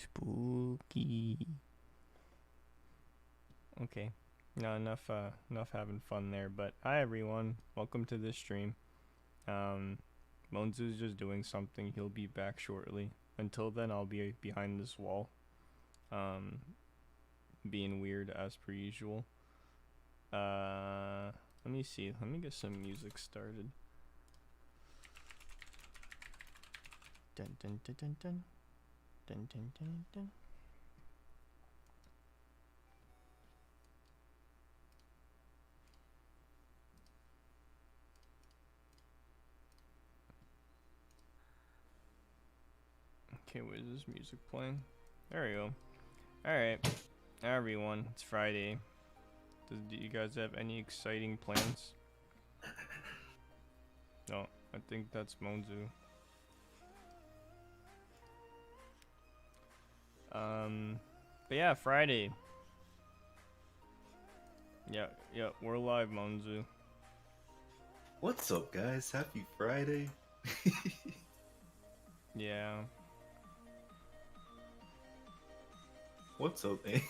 Spooky. Okay. No, enough having fun there. But hi everyone, welcome to this stream. Monzu's just doing something. He'll be back shortly. Until then, I'll be behind this wall, um, being weird as per usual. Let me see. Let me get some music started. Dun dun dun dun dun dun dun dun dun. Okay, where is this music playing? There we go. Alright, everyone, it's Friday. Do you guys have any exciting plans? No, I think that's Monzu. But yeah, Friday. Yeah, we're live, Monzu. What's up, guys? Happy Friday. Yeah. What's up, man?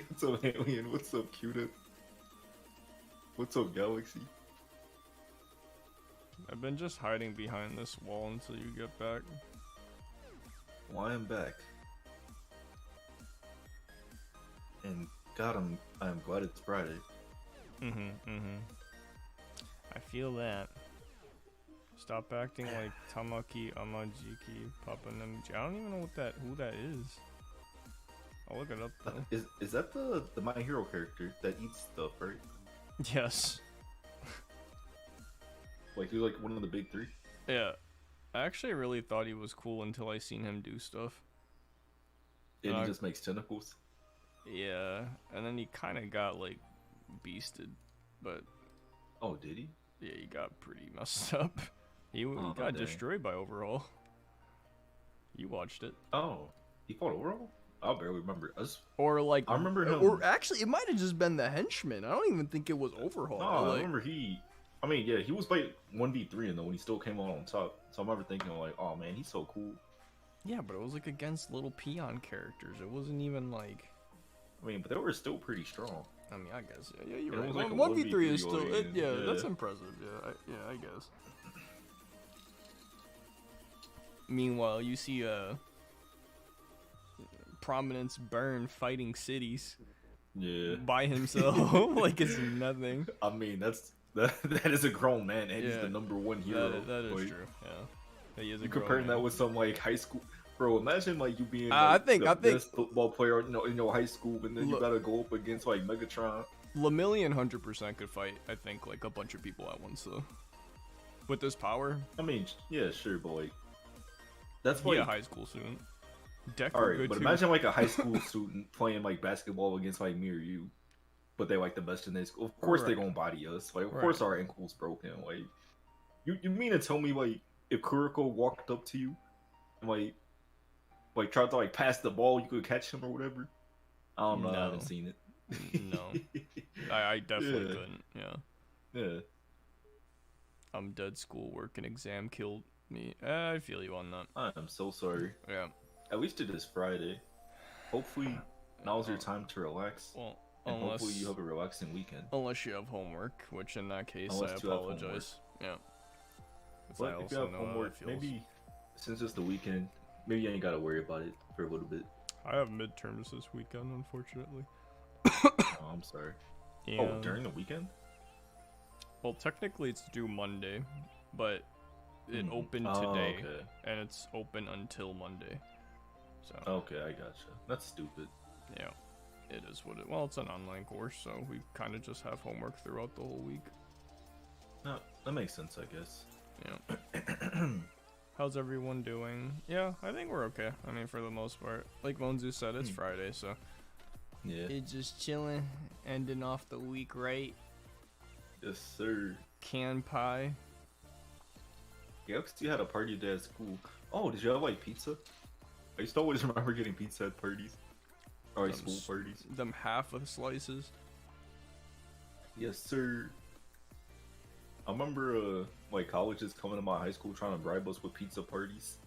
What's up, Alien? What's up, Cuda? What's up, Galaxy? I've been just hiding behind this wall until you get back. Well, I am back. And God, I'm glad it's Friday. I feel that. Stop acting like Tamaki Amajiki Papa Namiji. I don't even know who that is. I'll look it up though. Is that the My Hero character that eats stuff, right? Yes. Like he's like one of the big three. Yeah. I actually really thought he was cool until I seen him do stuff. And he just makes tentacles. Yeah, and then he kind of got like beasted, but oh, did he? Yeah, he got pretty messed up. He got destroyed by Overhaul. You watched it. Oh, he fought Overhaul? I barely remember us. Or like, I remember him. Or actually, it might have just been the henchman. I don't even think it was Overhaul. No, like, I remember he. I mean, yeah, he was like 1v3 and though when he still came out on top. So I remember thinking like, oh man, he's so cool. Yeah, but it was like against little peon characters. It wasn't even like. I mean, but they were still pretty strong. I mean, I guess yeah, you're right. Like 1v3 is still that's impressive. Yeah, I guess. Meanwhile, you see Prominence Burn fighting cities. Yeah. By himself, like it's nothing. I mean, that is a grown man, and he's the '1 hero. That is like, true. Yeah, he is a you grown comparing man. that with some like high school. Bro, imagine like you being I think best football player, in your high school, and then you gotta go up against like Megatron. Lemillion 100% could fight. I think like a bunch of people at once though. With this power. I mean, yeah, sure, but like that's like a high school student. Alright, but imagine like a high school student playing like basketball against like me or you, but they like the best in their school. Of course they're gonna body us. Like, of course our ankle's broken. Like, you mean to tell me like if Kuriko walked up to you and like tried to like pass the ball, you could catch him or whatever? I don't know. I haven't seen it. No, I definitely couldn't. Yeah. Dead schoolwork and exam killed me. I feel you on that. I'm so sorry. Yeah. At least it is Friday. Hopefully now's your time to relax. Well, and hopefully you have a relaxing weekend. Unless you have homework, which in that case I apologize. Yeah. But if you have homework, maybe since it's the weekend, maybe you ain't gotta worry about it for a little bit. I have midterms this weekend, unfortunately. Oh, I'm sorry. Yeah. Oh, during the weekend? Well, technically it's due Monday, but it opened today, and it's open until Monday. So. Okay, I gotcha. That's stupid. Yeah, it is what it. Well, it's an online course, so we kind of just have homework throughout the whole week. No, that makes sense, I guess. Yeah. How's everyone doing? Yeah, I think we're okay. I mean, for the most part. Like Monzu said, it's Friday, so. Yeah. It's just chilling, ending off the week right. Yes, sir. Can pie. Yeah, because you had a party day at school. Oh, did you have like pizza? I used to always remember getting pizza at parties. Or like school parties. Them half of the slices. Yes, sir. I remember like colleges coming to my high school trying to bribe us with pizza parties.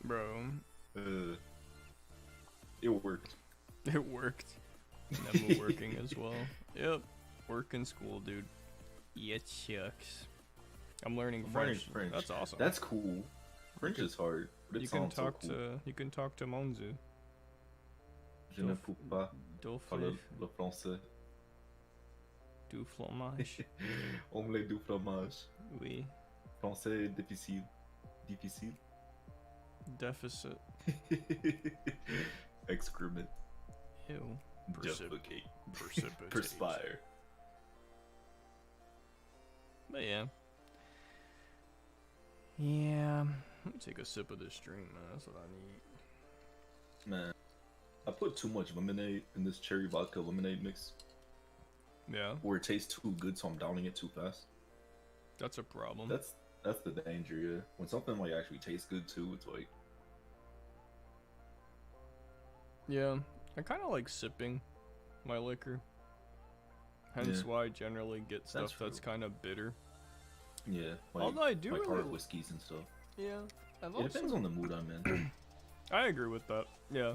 Bro, It worked. It worked. Never working as well. Yep. Work in school, dude. Yeah, shucks. I'm learning French. That's awesome. That's cool. French is hard, but it sounds so cool. You can talk to monzu. Je ne peux pas parler le français. Du fromage. Omelette du fromage. Oui. Français difficile. Difficile. Deficit. Excrement. Ew. Defecate. Precipitate. Perspire. But yeah. Yeah. Let me take a sip of this drink, man. That's what I need. Man, I put too much lemonade in this cherry vodka lemonade mix. Yeah. Where it tastes too good, so I'm downing it too fast. That's a problem. That's the danger, yeah. When something like actually tastes good too, it's like. Yeah, I kind of like sipping my liquor. Hence why I generally get stuff that's kind of bitter. Yeah, like, although I do like really... hard whiskeys and stuff. Yeah, it depends on the mood I'm in. I agree with that. Yeah.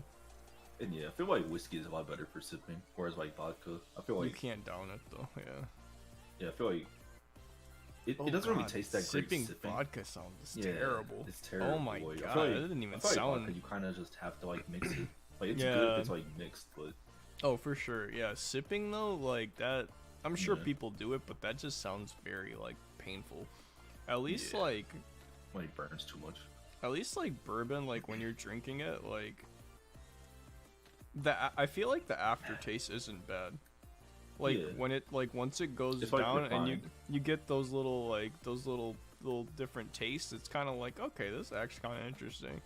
And yeah, I feel like whiskey is a lot better for sipping, whereas like vodka, I feel like you can't down it though. Yeah. Yeah, I feel like it doesn't really taste that great. Sipping vodka sounds terrible. It's terrible. Oh my god, it didn't even sound. Like you kind of just have to like mix it. Like it's good if it's like mixed, but. Oh, for sure. Yeah, sipping though, like that. I'm sure people do it, but that just sounds very like painful. At least like. When it burns too much. At least like bourbon, like when you're drinking it, like. I feel like the aftertaste isn't bad. Like when it once it goes down and you get those little little different tastes, it's kind of like, okay, this is actually kind of interesting.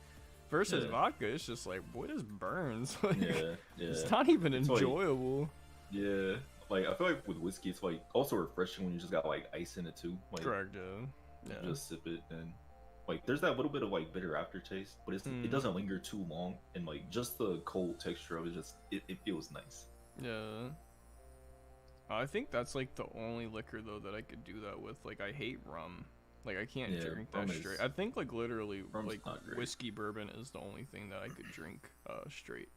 Versus vodka, it's just like, boy, this burns. Like, it's not even enjoyable. Like, like I feel like with whiskey, it's like also refreshing when you just got like ice in it too. Like, correct, yeah. Just sip it and like there's that little bit of like bitter aftertaste, but it doesn't linger too long, and like just the cold texture of it just it feels nice. Yeah. I think that's like the only liquor though that I could do that with. Like I hate rum. Like I can't drink that straight. I think like literally like whiskey bourbon is the only thing that I could drink straight,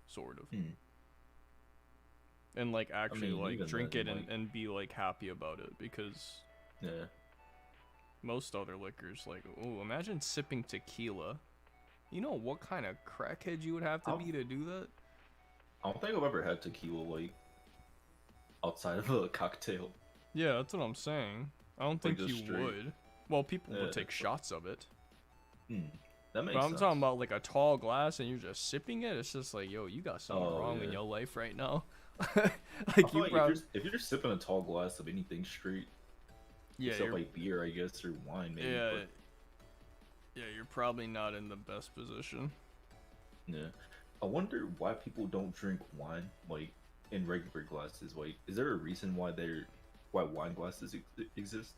sort of. And like actually like drink it and be like happy about it, because most other liquors, like, oh, imagine sipping tequila. You know what kind of crackhead you would have to be to do that? I don't think I've ever had tequila like outside of a cocktail. Yeah, that's what I'm saying. I don't think you would. Well, people would take shots of it. That makes sense. I'm talking about like a tall glass and you're just sipping it. It's just like, yo, you got something wrong in your life right now. Like you if you're sipping a tall glass of anything straight, except like beer, I guess, or wine, maybe. Yeah, yeah, you're probably not in the best position. Yeah, I wonder why people don't drink wine like in regular glasses. Like, is there a reason why wine glasses exist?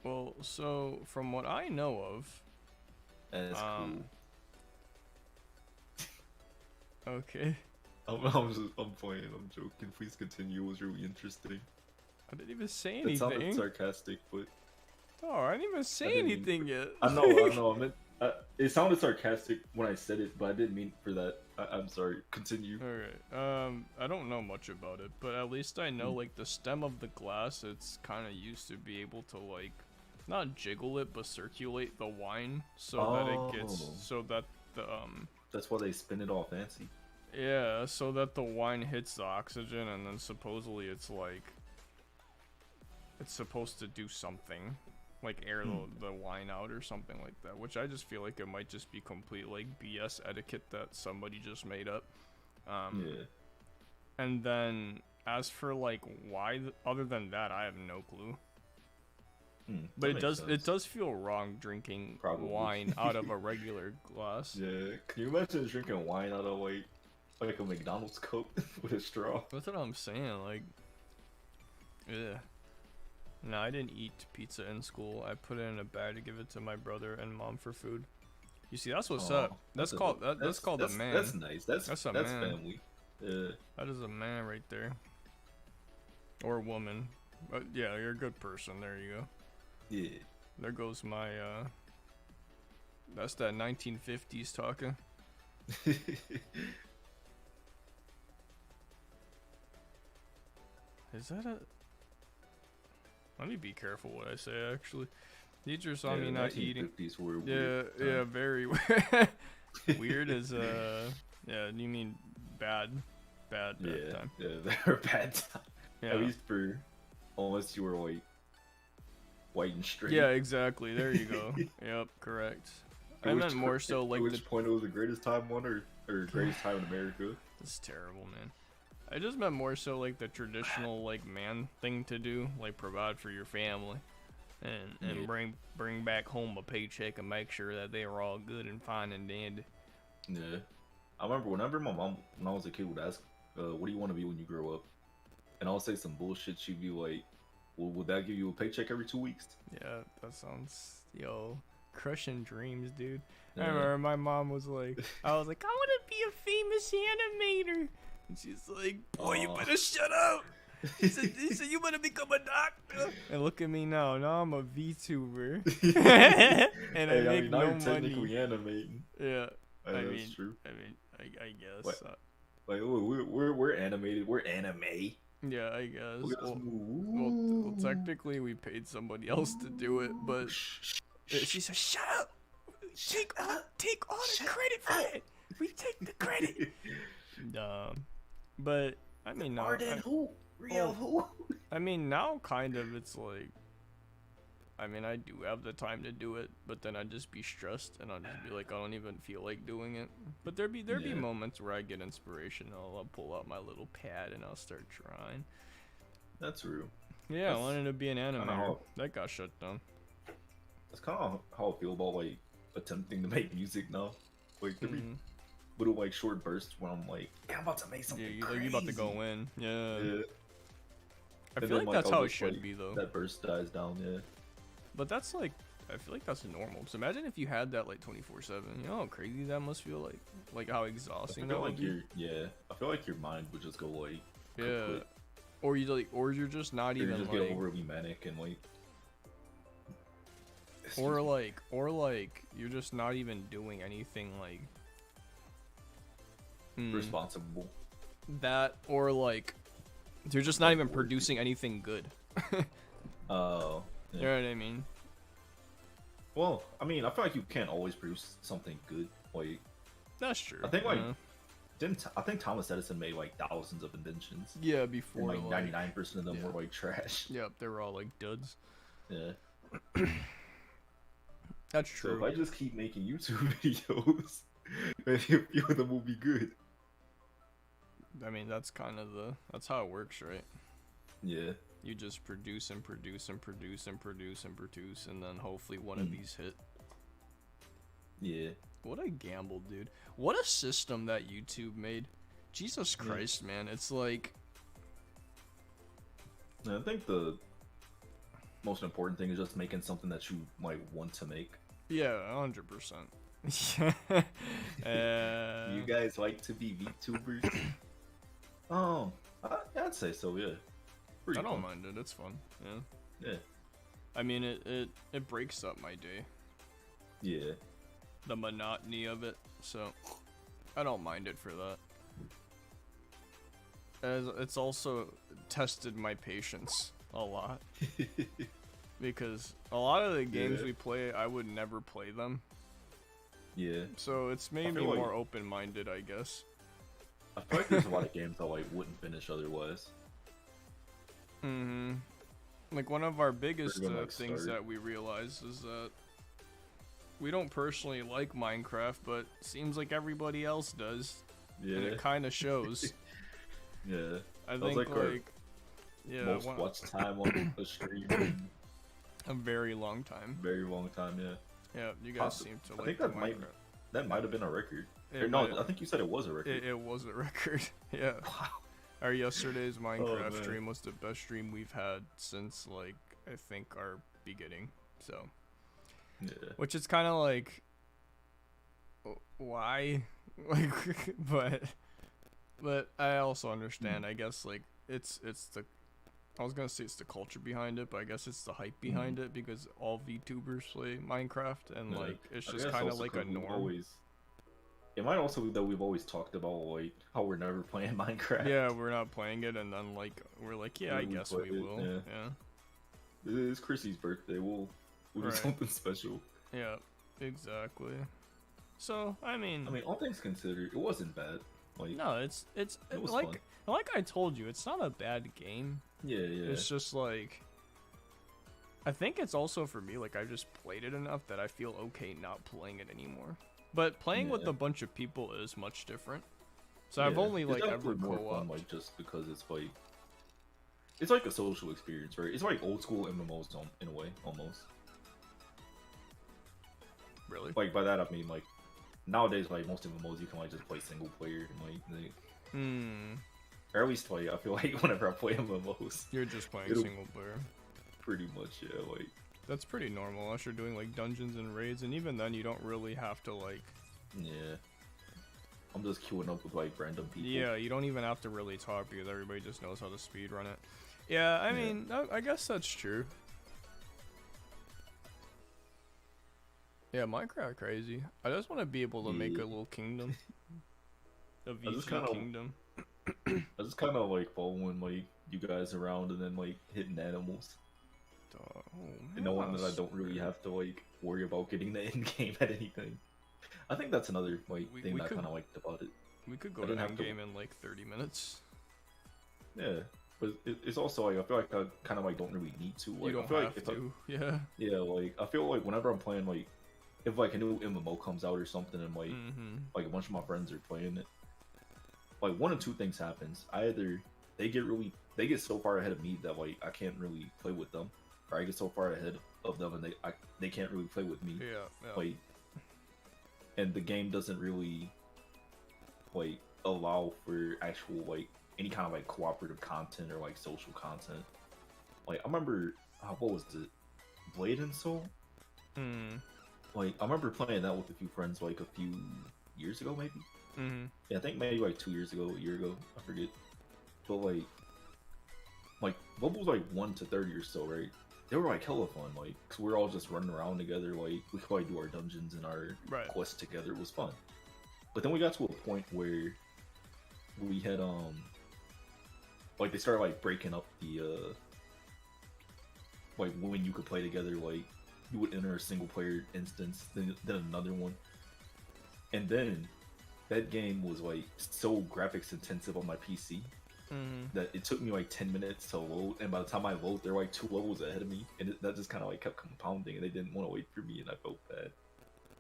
Well, so from what I know of, that's cool. Okay. I'm playing. I'm joking. Please continue. It was really interesting. I didn't even say anything. It sounded sarcastic, but. Oh, I didn't even say anything yet. I know. I meant it sounded sarcastic when I said it, but I didn't mean for that. I'm sorry. Continue. Alright. I don't know much about it, but at least I know like the stem of the glass, it's kind of used to be able to like not jiggle it, but circulate the wine so that it gets That's why they spin it all fancy. Yeah, so that the wine hits the oxygen, and then supposedly it's like it's supposed to do something, like air the wine out or something like that. Which I just feel like it might just be complete like BS etiquette that somebody just made up. And then as for like why, other than that, I have no clue. But it does feel wrong drinking wine out of a regular glass. Yeah, can you imagine drinking wine out of like a McDonald's Coke with a straw? That's what I'm saying. Like, yeah. No, I didn't eat pizza in school. I put it in a bag to give it to my brother and mom for food. You see, that's what's up. That's called a man. That's nice. That's a man. Family. Yeah. That is a man right there. Or a woman. But yeah, you're a good person. There you go. Yeah. There goes my that's that 1950s talking. Is that a... Let me be careful what I say, actually. Teacher saw me not eating. Were yeah, very weird is, yeah, you mean bad time. Yeah, they were bad time. Yeah. At least for, unless you were white and straight. Yeah, exactly. There you go. Yep, correct. I meant more so like which point it was the greatest time on Earth, or greatest time in America. It's terrible, man. I just meant more so like the traditional like man thing to do, like provide for your family, and bring back home a paycheck and make sure that they were all good and fine and dandy. Yeah, I remember whenever my mom, when I was a kid, would ask, "What do you want to be when you grow up?" And I'll say some bullshit. She'd be like, "Well, would that give you a paycheck every 2 weeks?" Yeah, that sounds crushing dreams, dude. Yeah. I remember my mom was like, I was like, I want to be a famous animator. And she's like, boy, you better shut up. He said, you better become a doctor. And look at me now. Now I'm a VTuber. And I make no money. Technically animating. Yeah. That's true. I guess. Like, we're animated. We're anime. Yeah, I guess. Well, technically, we paid somebody else to do it, but she said, "Shut up! Take all the credit for it. We take the credit." But I mean, now, I mean, now kind of it's like, I mean, I do have the time to do it, but then I'd just be stressed and I'd just be like, I don't even feel like doing it. But there'd be moments where I get inspiration. I'll pull out my little pad and I'll start trying. That's true. Yeah, I wanted to be an animator. That got shut down. That's kind of how I feel about like attempting to make music now. Like there'd be little like short bursts when I'm like, I'm about to make something crazy. You're about to go in. Yeah. I feel like that's how it should be though. That burst dies down. Yeah. But that's like, I feel like that's normal. So imagine if you had that like 24/7. You know how crazy that must feel like? Like how exhausting that would be? I feel like your mind would just go like, yeah. Or you're just not even just like, get overly manic and like. Or like you're just not even doing anything like responsible. That, or like you're just not even producing anything good. Oh. Yeah. You know what I mean? Well, I mean, I feel like you can't always produce something good. Like, that's true. I think like I think Thomas Edison made like thousands of inventions. Yeah, before and, like 99% of them were like trash. Yep, they were all like duds. Yeah. That's true. So if I just keep making YouTube videos, a few of them will be good. I mean, that's kind of that's how it works, right? Yeah. You just produce and produce and produce and produce and produce, and then hopefully one of these hit. Yeah. What a gamble, dude. What a system that YouTube made. Jesus Christ, man. It's like... I think the most important thing is just making something that you might want to make. Yeah, 100%. You guys like to be VTubers? Oh, I'd say so, yeah. I don't mind it. It's fun. Yeah. Yeah. I mean, it breaks up my day. Yeah. The monotony of it. So, I don't mind it for that. As it's also tested my patience a lot. Because a lot of the games we play, I would never play them. Yeah. So it's made me more open-minded, I guess. I feel like there's a lot of games I wouldn't finish otherwise. Like one of our biggest things that we realize is that we don't personally like Minecraft, but seems like everybody else does. Yeah. And it kind of shows. Yeah. I think like most watch time on a stream. A very long time. Very long time, yeah. Yeah, you guys seem to like. I think that might have been a record. I think you said it was a record. It was a record. Yeah. Wow. Our yesterday's Minecraft stream was the best stream we've had since like I think our beginning. So. Yeah. Which is kind of like, why? Like, but I also understand. I guess like it's the. I was gonna say it's the culture behind it, but I guess it's the hype behind it because all VTubers play Minecraft and like it's just kind of like a norm. it might also be that we've always talked about like how we're never playing Minecraft. Yeah, we're not playing it, and then like we're like, yeah, I guess we will. Yeah. It's Chrissy's birthday. We'll do something special. Yeah, exactly. So I mean, all things considered, it wasn't bad. Like, no, it was like fun. Like I told you, it's not a bad game. Yeah. It's just like, I think it's also for me, like I just played it enough that I feel okay not playing it anymore. But playing with a bunch of people is much different. So I've only like ever co-op, like just because it's like a social experience, right? It's like old school MMOs in a way, almost. Really? Like by that I mean like nowadays, like most MMOs you can like just play single player and like or at least like I feel like whenever I play MMOs, you're just playing single player. Pretty much, yeah. Like that's pretty normal unless you're doing like dungeons and raids, and even then you don't really have to like. Yeah. I'm just queuing up with like random people. Yeah, you don't even have to really talk because everybody just knows how to speedrun it. Yeah, I mean, I guess that's true. Yeah, Minecraft crazy. I just want to be able to make a little kingdom. A VG kingdom. I just kind of like following like you guys around and then like hitting animals. Oh, and knowing that I don't really have to like worry about getting the end game at anything. I think that's another like thing that I kind of liked about it. We could go to end game in like 30 minutes. Yeah, but it's also like I feel like I kind of like don't really need to. Like, you don't I feel have to. Yeah. Yeah, like I feel like whenever I'm playing like if like a new MMO comes out or something and like like a bunch of my friends are playing it, like one of two things happens. Either they get so far ahead of me that like I can't really play with them, or I get so far ahead of them and they can't really play with me. Yeah. Like, and the game doesn't really like allow for actual like any kind of like cooperative content or like social content. Like I remember what was it, Blade and Soul? Like I remember playing that with a few friends like a few years ago maybe. Yeah, I think maybe like 2 years ago, a year ago, I forget. But like levels like 1 to 30 or so, right? They were like hella fun, like cause we're all just running around together, like we could like do our dungeons and our quests together. It was fun. But then we got to a point where we had like they started like breaking up the like when you could play together, like you would enter a single player instance, then another one, and then that game was like so graphics intensive on my PC that it took me like 10 minutes to load, and by the time I load, they're like 2 levels ahead of me, and that just kind of like kept compounding, and they didn't want to wait for me, and I felt bad.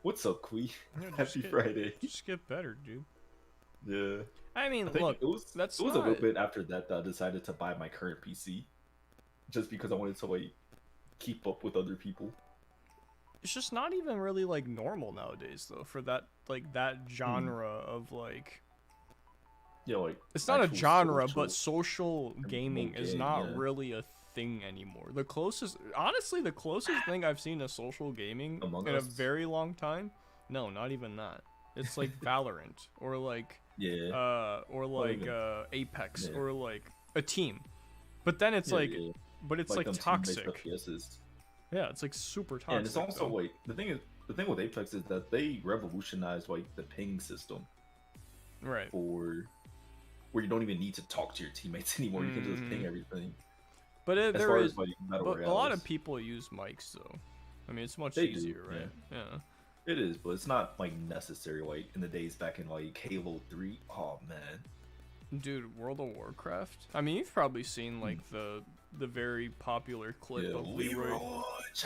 What's up, Quee? Happy Friday. Just get better, dude. Yeah. I mean, look, it was a little bit after that I decided to buy my current PC, just because I wanted to like keep up with other people. It's just not even really like normal nowadays though for that like that genre of like. Yeah, like it's not a genre, but social gaming is not really a thing anymore. The closest thing I've seen to social gaming in a very long time. No, not even that. It's like Valorant or like Apex or like a team. But then it's but it's like toxic. Yeah, it's like super toxic. And it's also like the thing with Apex is that they revolutionized like the ping system. Right. For where you don't even need to talk to your teammates anymore. You can just ping everything. But a lot of people use mics though. I mean, it's much easier, right? Yeah. It is, but it's not like necessary. Like in the days back in like Halo 3. Oh man. Dude, World of Warcraft. I mean, you've probably seen like the very popular clip of Leroy.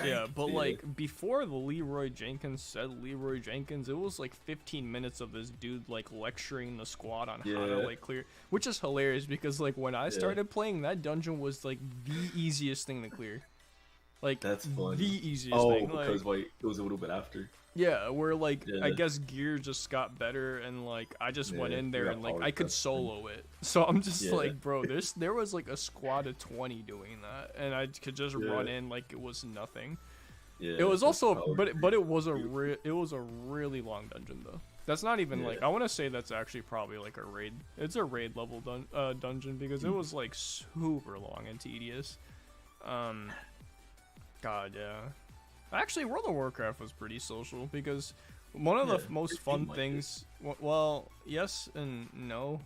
Yeah, but like before the Leroy Jenkins said Leroy Jenkins, it was like 15 minutes of this dude like lecturing the squad on how to like clear, which is hilarious because like when I started playing, that dungeon was like the easiest thing to clear. Like that's fun. The easiest thing. Because like it was a little bit after. Yeah, where like I guess gear just got better and like I just went in there and like I could solo it. So I'm just like, bro, there was like a squad of 20 doing that and I could just run in like it was nothing. Yeah. It was also but it was a really long dungeon though. That's not even like I want to say that's actually probably like a raid. It's a raid level dungeon because it was like super long and tedious. God, yeah. Actually, World of Warcraft was pretty social because One of the most fun things. Well, yes and no.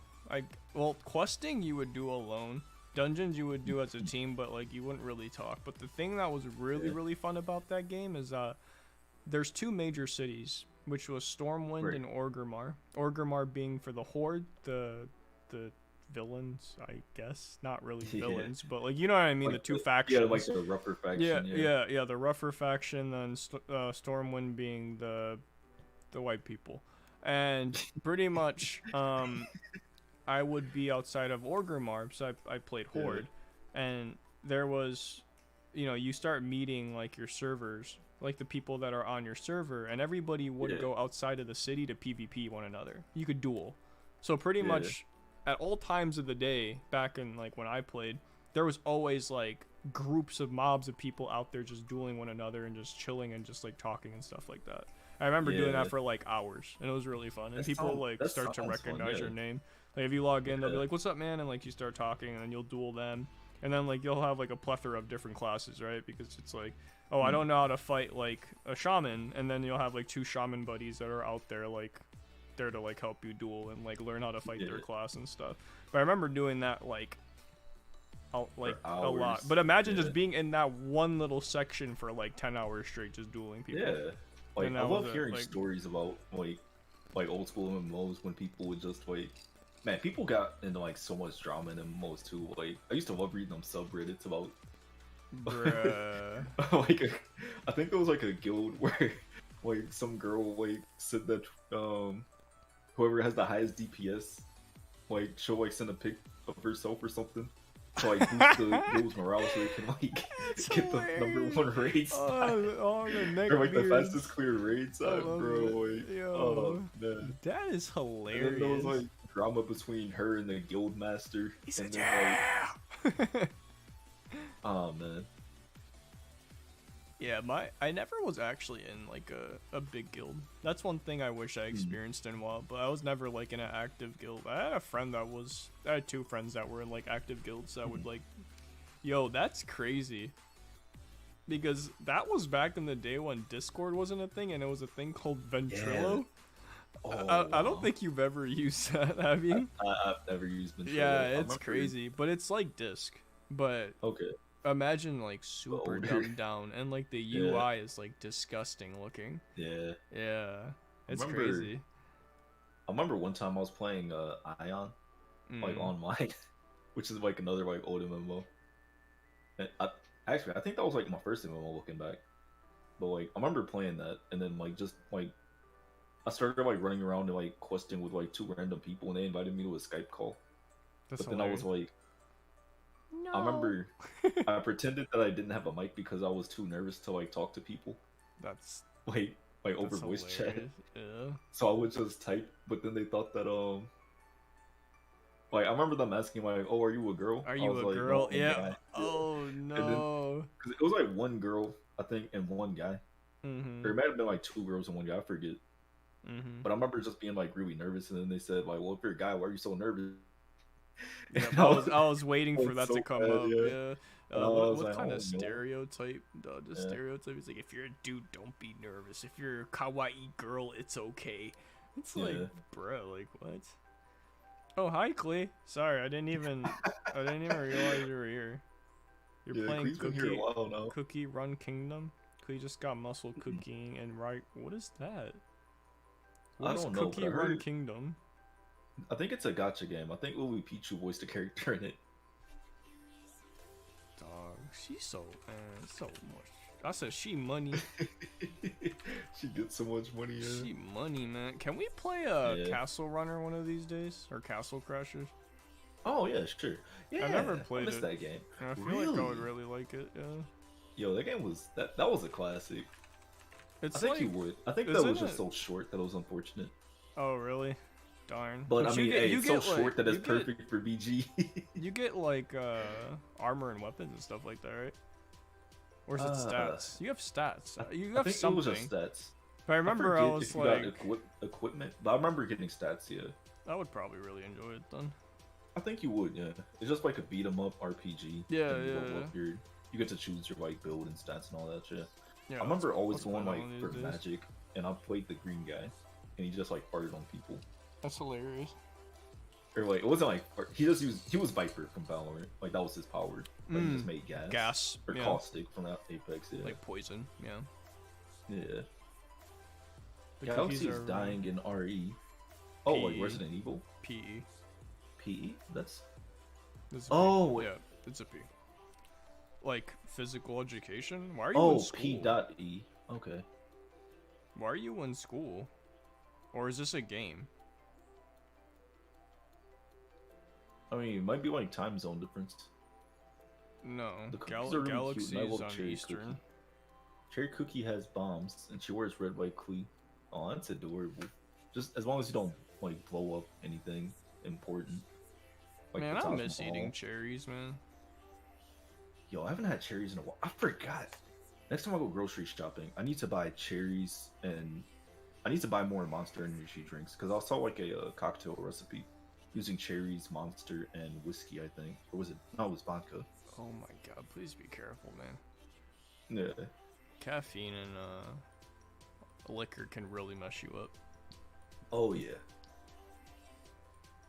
Well, questing you would do alone. Dungeons you would do as a team, but like you wouldn't really talk. But the thing that was really fun about that game is there's 2 major cities, which was Stormwind and Orgrimmar. Orgrimmar being for the Horde, the villains, I guess. Not really villains, but like you know what I mean, like the 2 factions. Yeah, like the rougher faction. Yeah, the rougher faction, then Stormwind being the white people. And pretty much I would be outside of Orgrimmar, so I played Horde, and there was, you know, you start meeting like your servers, like the people that are on your server, and everybody would go outside of the city to PvP one another. You could duel. So pretty much at all times of the day, back in like when I played, there was always like groups of mobs of people out there just dueling one another and just chilling and just like talking and stuff like that. I remember doing that for like hours, and it was really fun. And people like start to recognize your name. Like if you log in, they'll be like, "What's up, man?" And like you start talking, and then you'll duel them. And then like you'll have like a plethora of different classes, right? Because it's like, oh, I don't know how to fight like a shaman, and then you'll have like 2 shaman buddies that are out there like there to like help you duel and like learn how to fight their class and stuff. But I remember doing that like a lot. But imagine just being in that one little section for like 10 hours straight, just dueling people. Yeah. Like I love hearing stories about like old school MMOs when people would just like, man, people got into like so much drama in MMOs too. Like I used to love reading them subreddits about like I think there was like a guild where like some girl like said that whoever has the highest DPS like she'll like send a pic of herself or something to like boost the guild's morale so they can like get the #1 raid side. Or like the fastest clear raid side, bro. Like, oh man, that is hilarious. And then there was like drama between her and the guild master. He said, then, like, oh man. Yeah, I never was actually in like a big guild. That's one thing I wish I experienced in WoW, but I was never like in an active guild. I had 2 friends that were in like active guilds that would like, yo, that's crazy. Because that was back in the day when Discord wasn't a thing, and it was a thing called Ventrilo. Yeah. I don't think you've ever used that, have you? I've never used Ventrilo. Yeah, it's crazy, but it's like Disc. But okay. Imagine like super dumbed down, and like the UI is like disgusting looking. Yeah, it's crazy. I remember one time I was playing Ion, like online, which is like another like old MMO. And I think that was like my first MMO looking back. But like I remember playing that, and then like just like I started like running around and like questing with like 2 random people, and they invited me to a Skype call. But then I was like, no. I remember I pretended that I didn't have a mic because I was too nervous to like talk to people. That's like over voice chat. Yeah. So I would just type, but then they thought that like I remember them asking like, "Oh, are you a girl?" Are you a girl? No, yeah. Oh no. Because it was like 1 girl, I think, and 1 guy. Or it might have been like 2 girls and 1 guy, I forget. But I remember just being like really nervous, and then they said like, "Well, if you're a guy, why are you so nervous?" Yeah, I was waiting for that to come up. Yeah. What kind of stereotype? The stereotype is like, if you're a dude, don't be nervous. If you're a kawaii girl, it's okay. It's like, bro, like what? Oh, hi, Clay. Sorry, I didn't even realize you were here. You're playing Cookie Run Kingdom. Clay just got muscle cooking and right. What is that? What is Cookie Run Kingdom? I think it's a gacha game. I think Louis Pichu voiced a character in it. Dog, she's so much. I said she money. She gets so much money. Yeah. She money, man. Can we play Castle Runner one of these days, or Castle Crashers? Oh yeah, sure. Yeah, I never played I missed that game. I feel like I would really like it. Yeah. Yo, that game was that was a classic. I think like, you would. I think that was just so short that it was unfortunate. Oh really? Darn. But I mean, it's so short that it's perfect for BG. You get like armor and weapons and stuff like that, right? Or is it stats? You have stats. You have something. It was just stats. But I remember I was like equipment. But I remember getting stats. Yeah. I would probably really enjoy it then. I think you would. Yeah. It's just like a beat 'em up RPG. Yeah. You get to choose your like build and stats and all that shit. Yeah. I remember always going like for magic. and I played the green guy, and he just like farted on people. That's hilarious. Or like it wasn't like he was Viper from Valorant. Like that was his power. Like he just made gas. Or caustic from that Apex. Yeah. Like poison. Yeah. Yeah. The Galaxy is dying in RE. Oh, like Resident Evil. PE. PE. That's. Oh. Yeah, it's a P. Like physical education. Why are you in school? P.E. Okay. Why are you in school? Or is this a game? I mean, it might be like time zone difference. No, the cookies are really Galaxy cute. is on Eastern. Cookie. Cherry Cookie has bombs, and she wears red, white clee. Oh, that's adorable. Just as long as you don't like blow up anything important. Like man, I miss eating cherries, man. Yo, I haven't had cherries in a while. I forgot. Next time I go grocery shopping, I need to buy cherries, and I need to buy more Monster Energy drinks because I saw like a cocktail recipe using cherries, Monster, and whiskey. I think, or was it? No, it was vodka. Oh my god! Please be careful, man. Yeah. Caffeine and liquor can really mess you up. Oh yeah.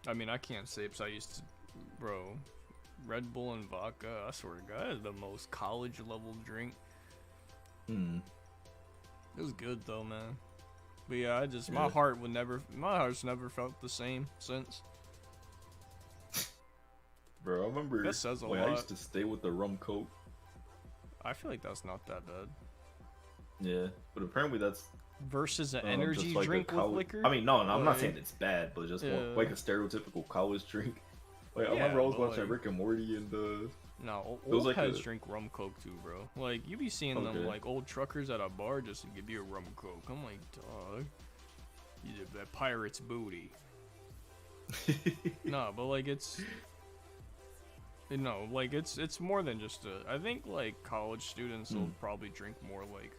I mean, I can't say because I used to, bro. Red Bull and vodka, I swear to God, is the most college level drink. It was good though, man. But yeah, my heart's never felt the same since. Bro, I remember that says a lot. I used to stay with the rum coke. I feel like that's not that bad. Yeah, but apparently that's versus an energy like drink with liquor. I mean, no, I'm not saying it's bad, but just like a stereotypical college drink. Like I remember I was watching Rick and Morty and no, old heads drink rum coke too, bro. Like you be seeing them like old truckers at a bar just to give you a rum coke. I'm like, dog, you did that pirate's booty. No, but like it's more than just I think like college students will probably drink more like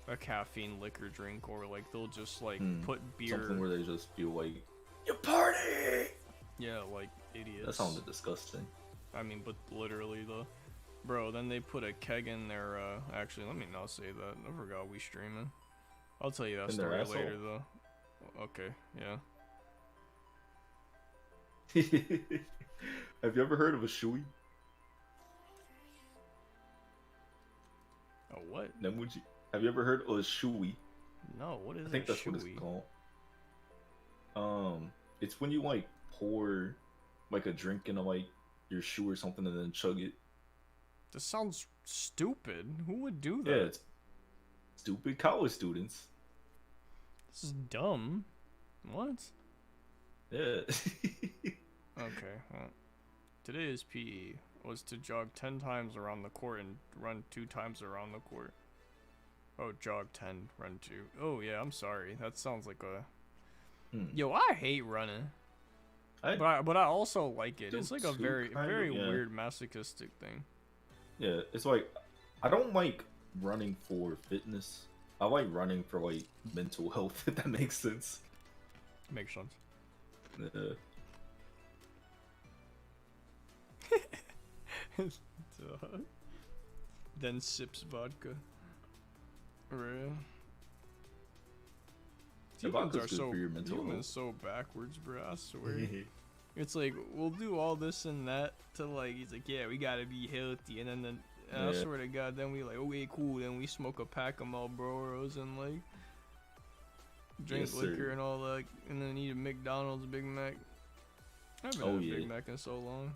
a caffeine liquor drink, or like they'll just like put beer, something where they just feel like you party. Yeah, like idiots. That sounded disgusting. I mean, but literally though, bro. Then they put a keg in their. Actually, let me not say that. I forgot we streaming. I'll tell you that in story later though. Okay, yeah. Have you ever heard of a shoey? A what? Have you ever heard of a shoey? No, what is? I think that's what it's called. It's when you like pour like a drink into like your shoe or something and then chug it. This sounds stupid. Who would do that? Yeah, it's stupid college students. This is dumb. What? Yeah. Okay. Well, today's PE was to jog 10 times around the court and run 2 times around the court. Oh, jog 10, run 2. Oh yeah, I'm sorry. That sounds like a. Yo, I hate running. But I also like it. It's like a very weird masochistic thing. Yeah, it's like I don't like running for fitness. I like running for like mental health, if that makes sense. Makes sense. Yeah. Then sips vodka. Real. Humans are so backwards, bro. I swear. It's like we'll do all this and that to like. He's like, yeah, we gotta be healthy, and then I swear to God, then we like, okay, cool. Then we smoke a pack of Marlboros and like drink liquor and all that, and then eat a McDonald's Big Mac. I haven't had a Big Mac in so long.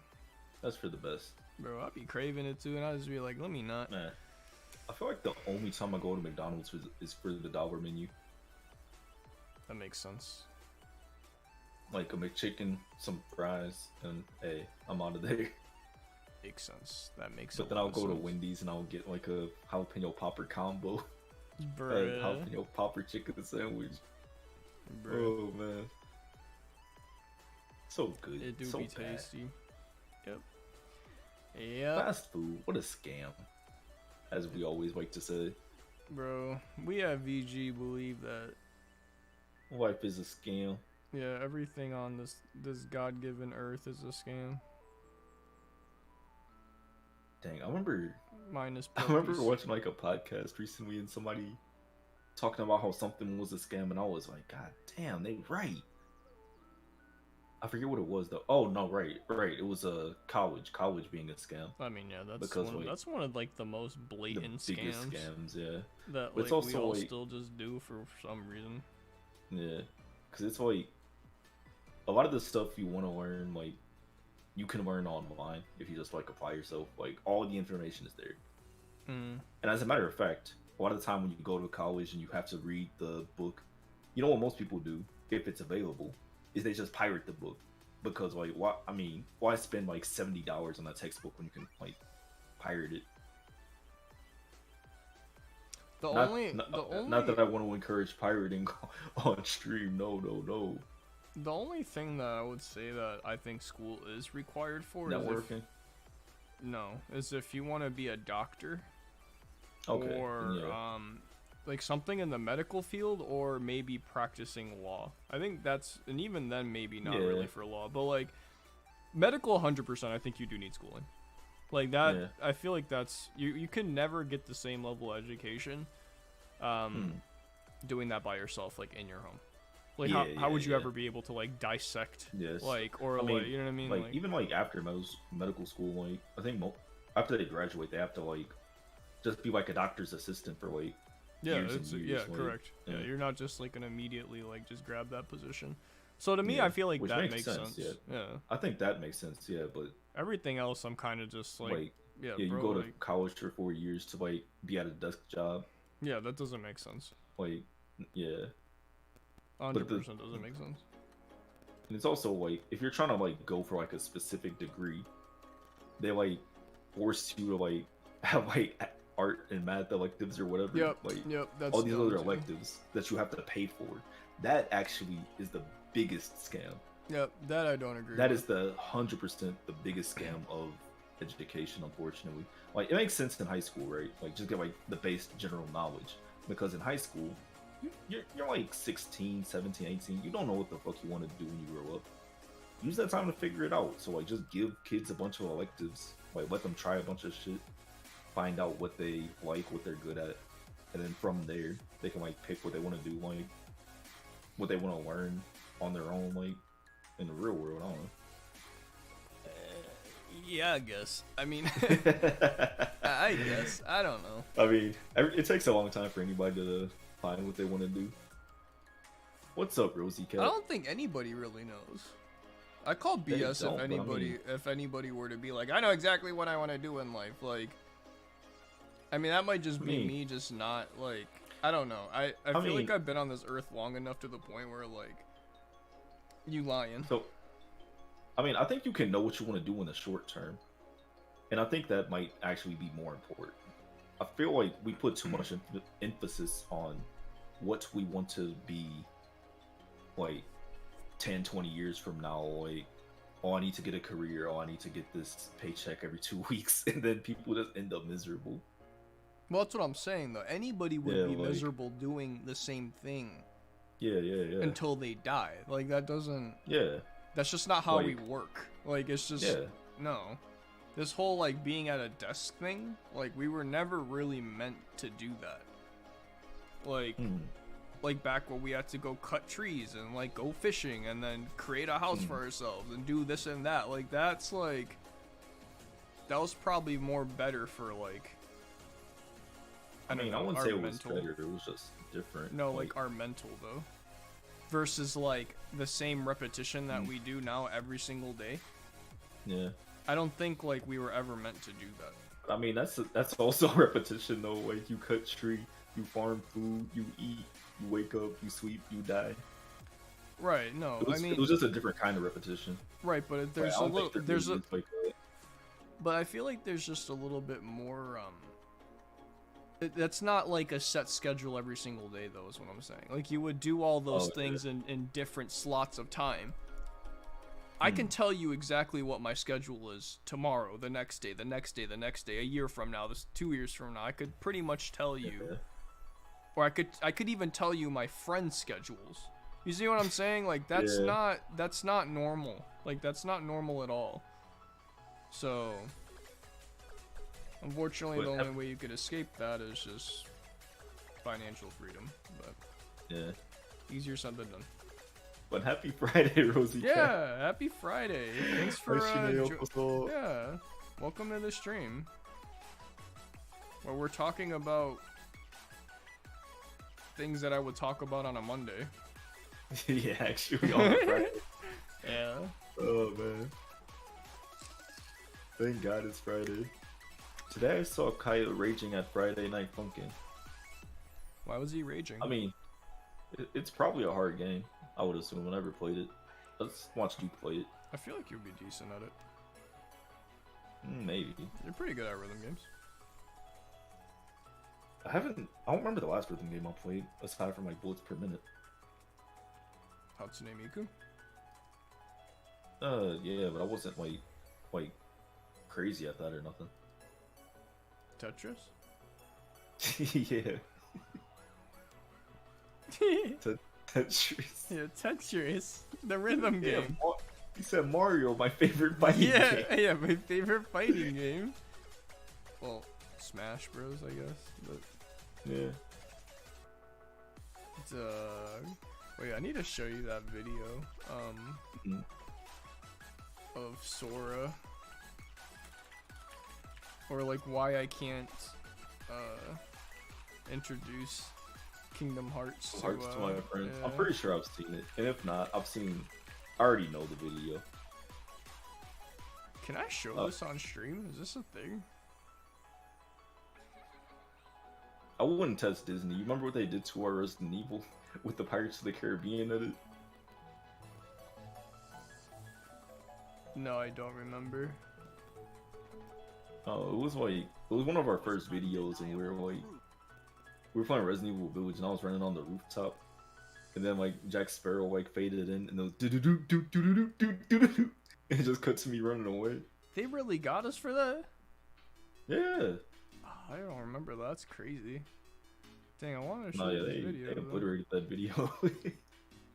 That's for the best. Bro, I be craving it too, and I just be like, let me not. Nah. I feel like the only time I go to McDonald's is for the dollar menu. That makes sense. Like a McChicken, some fries, and hey, I'm out of there. Makes sense. That makes sense. But then I'll go to Wendy's and I'll get like a jalapeno popper combo. Bruh. Jalapeno popper chicken sandwich. Bruh. Oh man. So good. It do so be bad. tasty. Yep. Yeah. Fast food, what a scam. As we always like to say. Bro, we at VG believe that life is a scam. Yeah, everything on this God-given earth is a scam. Dang, I remember minus puppies. I remember watching like a podcast recently and somebody talking about how something was a scam, and I was like, God damn, they right. I forget what it was though. Oh no, right. It was a college being a scam. I mean, yeah, that's one of like the most blatant the biggest scams, yeah. That like we all still just do for some reason. Yeah, because it's like a lot of the stuff you want to learn, like you can learn online if you just like apply yourself. Like all the information is there. And as a matter of fact, a lot of the time when you go to college and you have to read the book, you know what most people do if it's available is they just pirate the book, because like why spend like $70 on a textbook when you can like pirate it? Not that I want to encourage pirating on stream. No. The only thing that I would say that I think school is required for networking. Is if you want to be a doctor, okay, or like something in the medical field, or maybe practicing law. I think that's, and even then maybe not really for law, but like medical 100%. I think you do need schooling. Like that, I feel like that's you can never get the same level of education doing that by yourself, like in your home. Like how would you ever be able to like dissect like, or like, you know what I mean? Like even like after medical school, like I think after they graduate they have to like just be like a doctor's assistant for like years. Correct. Yeah, you're not just like gonna immediately like just grab that position. So to me, I feel like that makes sense. Yeah, I think that makes sense. Yeah, but everything else, I'm kind of just like you go to college for 4 years to like be at a desk job. Yeah, that doesn't make sense. Like, 100% doesn't make sense. And it's also like if you're trying to like go for like a specific degree, they like force you to like have like art and math electives or whatever. That's all these other electives that you have to pay for. That actually is the biggest scam. Yep, that I don't agree. That is the 100% the biggest scam of education, unfortunately. Like it makes sense in high school, right? Like just get like the base general knowledge, because in high school you're like 16, 17, 18. You don't know what the fuck you want to do when you grow up. Use that time to figure it out. So like just give kids a bunch of electives, like let them try a bunch of shit, find out what they like, what they're good at, and then from there they can like pick what they want to do, like what they want to learn on their own, like in the real world. I don't know. Yeah, I guess. I mean, I guess. I don't know. I mean, it takes a long time for anybody to find what they want to do. What's up, Rosie Cat? I don't think anybody really knows. I call BS if anybody were to be like, I know exactly what I want to do in life. Like, I mean, that might just be me just not, like, I don't know. I feel like I've been on this earth long enough to the point where, like, you lying. So, I mean, I think you can know what you want to do in the short term. And I think that might actually be more important. I feel like we put too much emphasis on what we want to be, like, 10, 20 years from now. Like, oh, I need to get a career. Oh, I need to get this paycheck every 2 weeks. And then people just end up miserable. Well, that's what I'm saying, though. Anybody would be miserable doing the same thing. Yeah. Until they die. Like, that doesn't... Yeah. That's just not how we work. Like, it's just... Yeah. No. This whole, like, being at a desk thing, like, we were never really meant to do that. Like, like back when we had to go cut trees and, like, go fishing and then create a house for ourselves and do this and that. Like, that's, like... That was probably more better for, like... I wouldn't say it was better. It was just different. No, like our mental, though. Versus, like, the same repetition that we do now every single day. Yeah. I don't think, like, we were ever meant to do that. I mean, that's also repetition, though. Like, you cut tree, you farm food, you eat, you wake up, you sleep, you die. Right, no, it was just a different kind of repetition. Right, but there's but I feel like there's just a little bit more, that's not like a set schedule every single day, though, is what I'm saying. Like, you would do all those things in different slots of time. I can tell you exactly what my schedule is tomorrow, the next day, a year from now, 2 years from now. I could pretty much tell you. Or I could even tell you my friends' schedules. You see what I'm saying? Like, that's not normal. Like, that's not normal at all. So... Unfortunately, the only way you could escape that is just financial freedom, but yeah, easier said than done. But happy Friday, Rosie. Yeah, happy Friday. Thanks for yeah. Welcome to the stream where we're talking about things that I would talk about on a Monday. Yeah, actually on a Friday. Yeah. Oh man. Thank God it's Friday. Today I saw Kyle raging at Friday Night Funkin'. Why was he raging? I mean, it's probably a hard game. I would assume. I never played it. Let's watch you play it. I feel like you'd be decent at it. Maybe. You're pretty good at rhythm games. I don't remember the last rhythm game I played, aside from like bullets per minute. Hatsune Miku? Yeah, but I wasn't like crazy at that or nothing. Tetris? Yeah. Tetris. Yeah, Tetris. The rhythm game. You said Mario, my favorite fighting game. Yeah, my favorite fighting game. Well, Smash Bros, I guess. But yeah. Wait, I need to show you that video. Of Sora. Or like why I can't introduce Kingdom Hearts to my friends. Yeah. I'm pretty sure I've seen it, and if not, I already know the video. Can I show this on stream? Is this a thing? I wouldn't test Disney. You remember what they did to our Resident Evil with the Pirates of the Caribbean edit? No, I don't remember. Oh, it was one of our first videos, and we were playing Resident Evil Village, and I was running on the rooftop, and then like Jack Sparrow like faded in, and it was do do do do do do do do do. It just cut to me running away. They really got us for that? Yeah. I don't remember that. That's crazy. Dang, I want to show No, yeah, this video. they obliterated that video.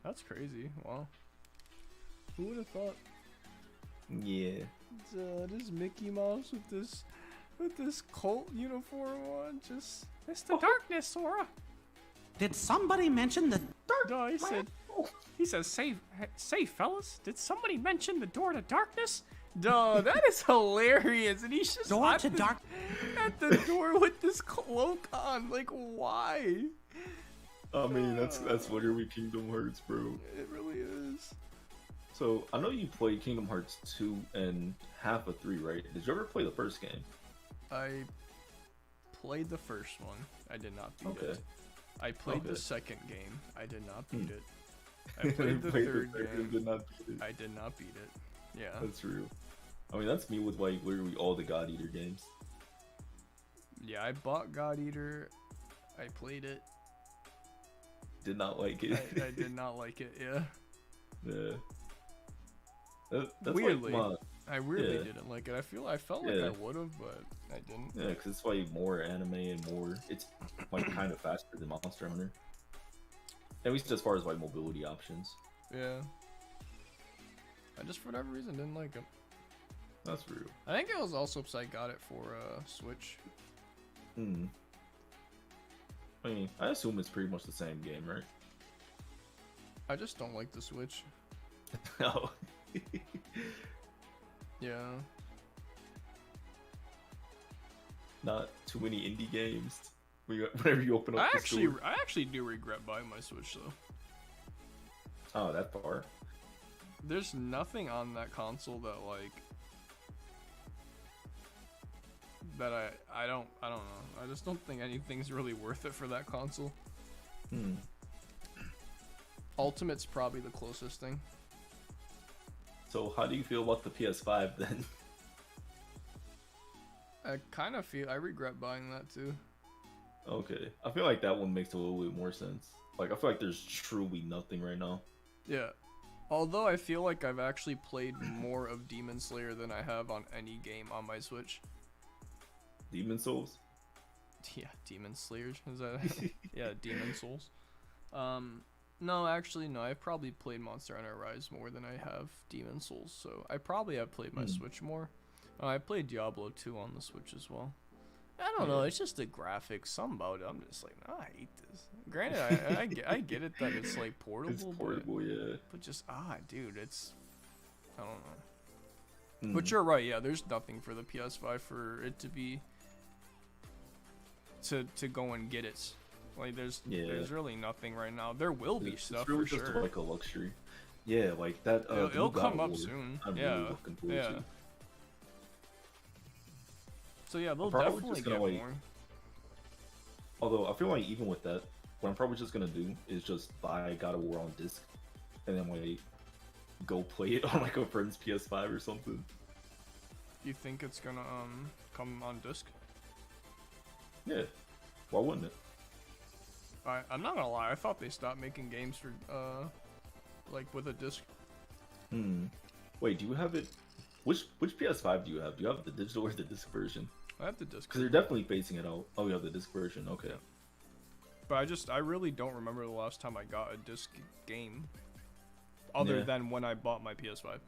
That's crazy. Wow. Who would have thought? Yeah. This Mickey Mouse with this cult uniform on, just it's the darkness, Sora. Did somebody mention the dark? No, he says, say fellas, did somebody mention the door to darkness? Duh, that is hilarious. And he's just door to dark at the door with this cloak on. Like, why? I mean, that's literally Kingdom Hearts, bro. It really is. So I know you played Kingdom Hearts 2 and half of 3, right? Did you ever play the first game? I played the first one. I did not beat it. I played the second game. I did not beat it. I played the third game. Did not beat it. I did not beat it. Yeah. That's real. I mean, that's me with like literally all the God Eater games. Yeah, I bought God Eater. I played it. Did not like it. I did not like it. Yeah. Yeah. That's weirdly, like I weirdly didn't like it. I felt like I would have, but I didn't. Yeah, because it's like more anime and more. It's like kind of faster than Monster Hunter. At least as far as like mobility options. Yeah. I just for whatever reason didn't like it. That's real. I think it was also because I got it for Switch. I mean, I assume it's pretty much the same game, right? I just don't like the Switch. No. Yeah. Not too many indie games. Whenever you open up I the store. actually do regret buying my Switch though. Oh, that far. There's nothing on that console that I don't know. I just don't think anything's really worth it for that console. Ultimate's probably the closest thing. So how do you feel about the PS5 then? I kind of feel I regret buying that too. Okay, I feel like that one makes a little bit more sense. Like I feel like there's truly nothing right now. Yeah. Although I feel like I've actually played more of Demon Slayer than I have on any game on my Switch. Demon Souls? Yeah, Demon Slayer. Is that? Yeah, Demon Souls. No, actually, no. I've probably played Monster Hunter Rise more than I have Demon Souls, so I probably have played my Switch more. I played Diablo 2 on the Switch as well. I don't know. It's just the graphics. Something about it. I'm just like, no, I hate this. Granted, I get it that it's like portable. It's portable, yeah. But just dude, it's I don't know. But you're right. Yeah, there's nothing for the PS5 for it to be to go and get it. Like there's really nothing right now. There will be stuff really for just sure. Like a luxury. Yeah, like that. It'll come up soon. I'm really looking forward to. So yeah, they'll definitely get more. Although I feel like even with that, what I'm probably just gonna do is just buy God of War on disc, and then like go play it on like a friend's PS5 or something. You think it's gonna come on disc? Yeah, why wouldn't it? I'm not gonna lie. I thought they stopped making games for like with a disc. Wait, do you have it? Which PS5 do you have? Do you have the digital or the disc version? I have the disc. Because they're definitely phasing it out. Oh, you have the disc version. Okay. Yeah. But I really don't remember the last time I got a disc game, other than when I bought my PS5.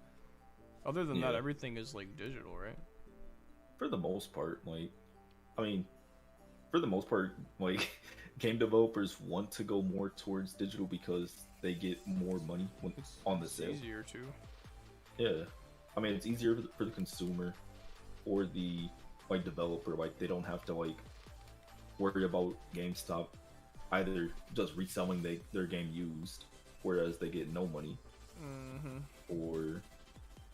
Other than that, everything is like digital, right? For the most part, like, I mean, for the most part, like, game developers want to go more towards digital because they get more money when it's on the sale. Easier too. Yeah, I mean, it's easier for the consumer or the like developer. Like, they don't have to like worry about GameStop either just reselling their game used, whereas they get no money, or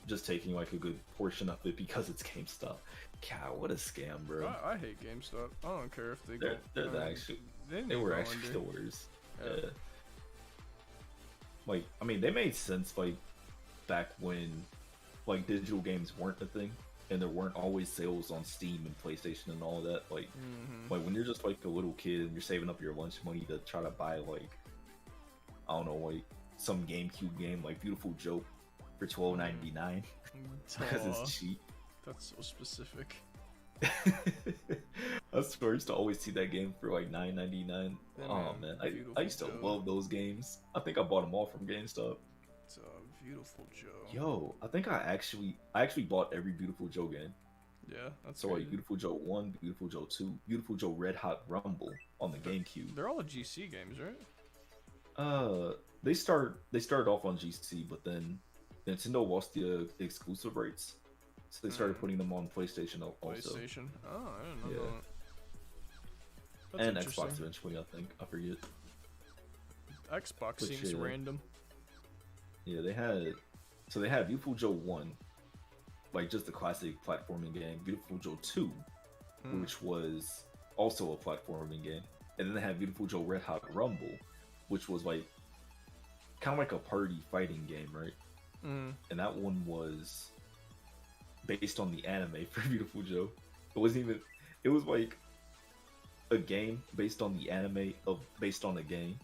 just taking like a good portion of it because it's GameStop. God, what a scam, bro! I hate GameStop. I don't care if they they were actually the worst. Yeah. Like, I mean, they made sense like back when like digital games weren't a thing and there weren't always sales on Steam and PlayStation and all that. Like, like when you're just like a little kid and you're saving up your lunch money to try to buy like, I don't know, like some GameCube game like Beautiful Joe for $12.99 because it's cheap. That's so specific. I swear I used to always see that game for like $9.99. Oh man, I used to love those games. I think I bought them all from GameStop. It's a Beautiful Joe. Yo, I think I actually bought every Beautiful Joe game. Yeah, that's so crazy. Like Beautiful Joe 1, Beautiful Joe 2, Beautiful Joe Red Hot Rumble on the GameCube. They're all GC games, right? They started off on GC, but then Nintendo lost the exclusive rights, so they started putting them on PlayStation also. PlayStation. Oh, I didn't know that. And Xbox eventually, I think. I forget. Xbox seems random. Yeah, they had Beautiful Joe 1, like just the classic platforming game. Beautiful Joe 2, which was also a platforming game. And then they had Beautiful Joe Red Hot Rumble, which was like kind of like a party fighting game, right? And that one was based on the anime for Beautiful Joe. It was like a game based on the anime based on a game.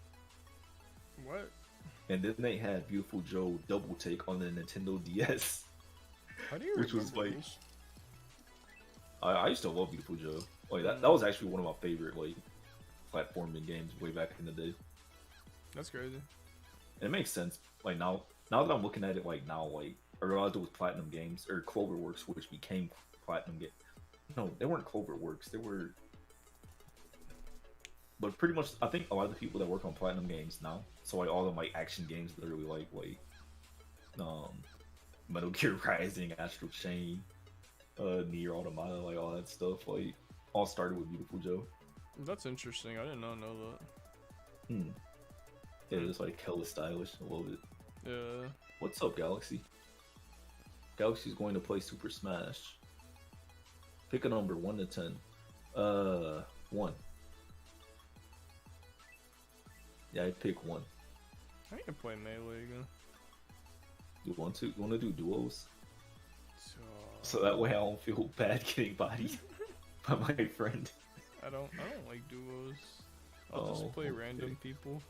What? And then they had Beautiful Joe Double Take on the Nintendo DS. How do you which was like those? I used to love Beautiful Joe. Like that was actually one of my favorite like platforming games way back in the day. That's crazy. And it makes sense. Like now that I'm looking at it like now, like I realized it was Platinum Games or Cloverworks, which became Platinum Game. No, they weren't Cloverworks. They were. But pretty much, I think a lot of the people that work on Platinum Games now, so like all the like action games, literally like Metal Gear Rising, Astral Chain, Nier Automata, like all that stuff, like all started with Beautiful Joe. That's interesting. I did not know that. Yeah, it's like hella stylish. I love it. Yeah. What's up, Galaxy? Galaxy's going to play Super Smash. Pick a number 1 to 10. 1. Yeah, I pick 1. I need to play Melee again. You want to? You want to do duos? So that way I don't feel bad getting bodied by my friend. I don't like duos. I'll just play random people.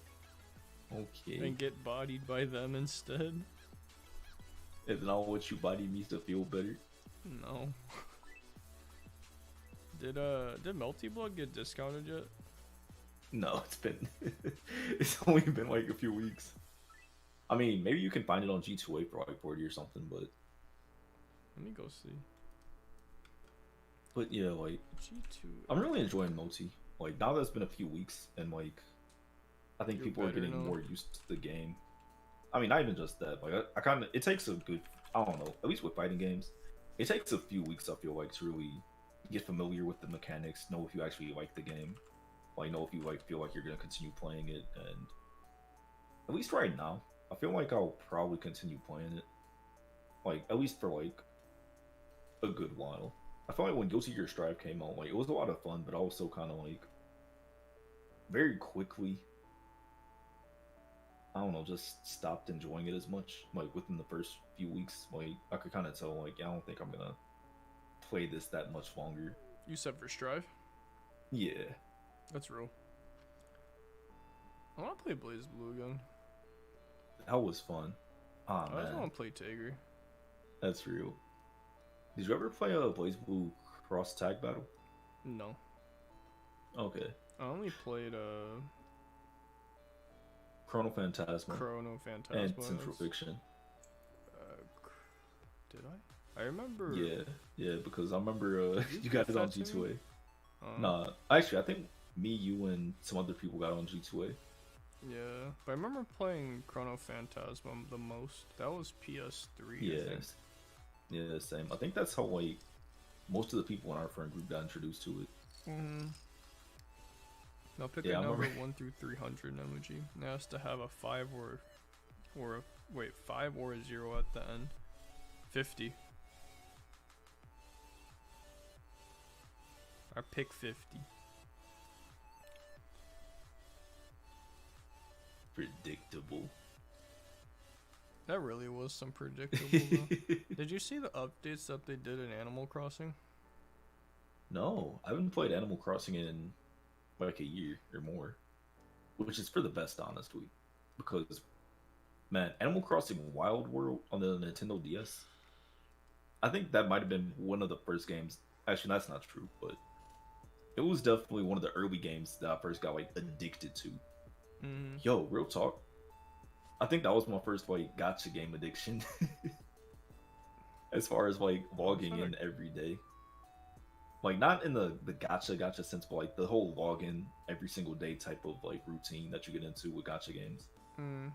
Okay. And get bodied by them instead. And then I'll let you body me to feel better. No. Did Melty Blood get discounted yet? No, it's only been like a few weeks. I mean, maybe you can find it on G2A for like 40 or something, but let me go see. But yeah, like G2. I'm really enjoying multi. Like now that it's been a few weeks, and like I think You're people are getting now. more used to the game. I mean, not even just that. Like I kind of, it takes a good, I don't know, at least with fighting games, it takes a few weeks. I feel like to really get familiar with the mechanics, know if you actually like the game, like know if you like feel like you're gonna continue playing it. And at least right now, I feel like I'll probably continue playing it. Like at least for like a good while. I felt like when Guilty Gear Strive came out, like it was a lot of fun, but also kind of like very quickly, I don't know, just stopped enjoying it as much. Like within the first few weeks, like I could kind of tell, like I don't think I'm gonna play this that much longer. You said for Strive? Yeah, that's real. I want to play Blaze Blue again. That was fun. Ah man, I just want to play Tiger. That's real. Did you ever play a Blaze Blue cross tag battle? No. Okay. I only played Chrono Phantasma. And Central Fiction. Did I? I remember. Yeah, because I remember you got it on G2A. Nah, actually, I think me, you, and some other people got on G2A. Yeah, but I remember playing Chrono Phantasma the most. That was PS3. Yes. Yeah, same. I think that's how like most of the people in our friend group got introduced to it. Now pick a number 1 through 300 emoji. Now it has to have a 5 or a 5 or a 0 at the end. 50. I pick 50. Predictable. That really was some predictable though. Did you see the updates that they did in Animal Crossing? No, I haven't played Animal Crossing in like a year or more, which is for the best, honestly, because man, Animal Crossing Wild World on the Nintendo DS, I think that might have been one of the first games. Actually, that's not true, but it was definitely one of the early games that I first got like addicted to. Yo, real talk, I think that was my first like gacha game addiction. As far as like logging in every day. Like not in the gacha sense, but like the whole login every single day type of like routine that you get into with gacha games. And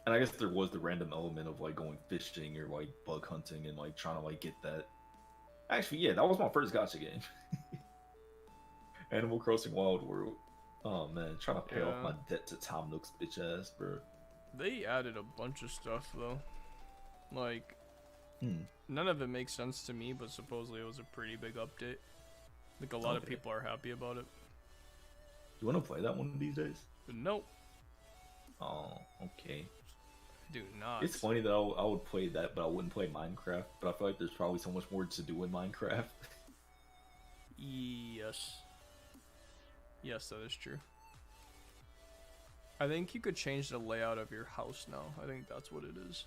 I guess there was the random element of like going fishing or like bug hunting and like trying to like get that. Actually, yeah, that was my first gacha game. Animal Crossing Wild World. Oh man, trying to pay off my debt to Tom Nook's bitch ass, bro. They added a bunch of stuff though. Like none of it makes sense to me, but supposedly it was a pretty big update. Like a lot of people are happy about it. You want to play that one of these days? Nope. Oh, okay. Do not. It's funny that I would play that, but I wouldn't play Minecraft. But I feel like there's probably so much more to do in Minecraft. Yes. Yes, that is true. I think you could change the layout of your house now. I think that's what it is.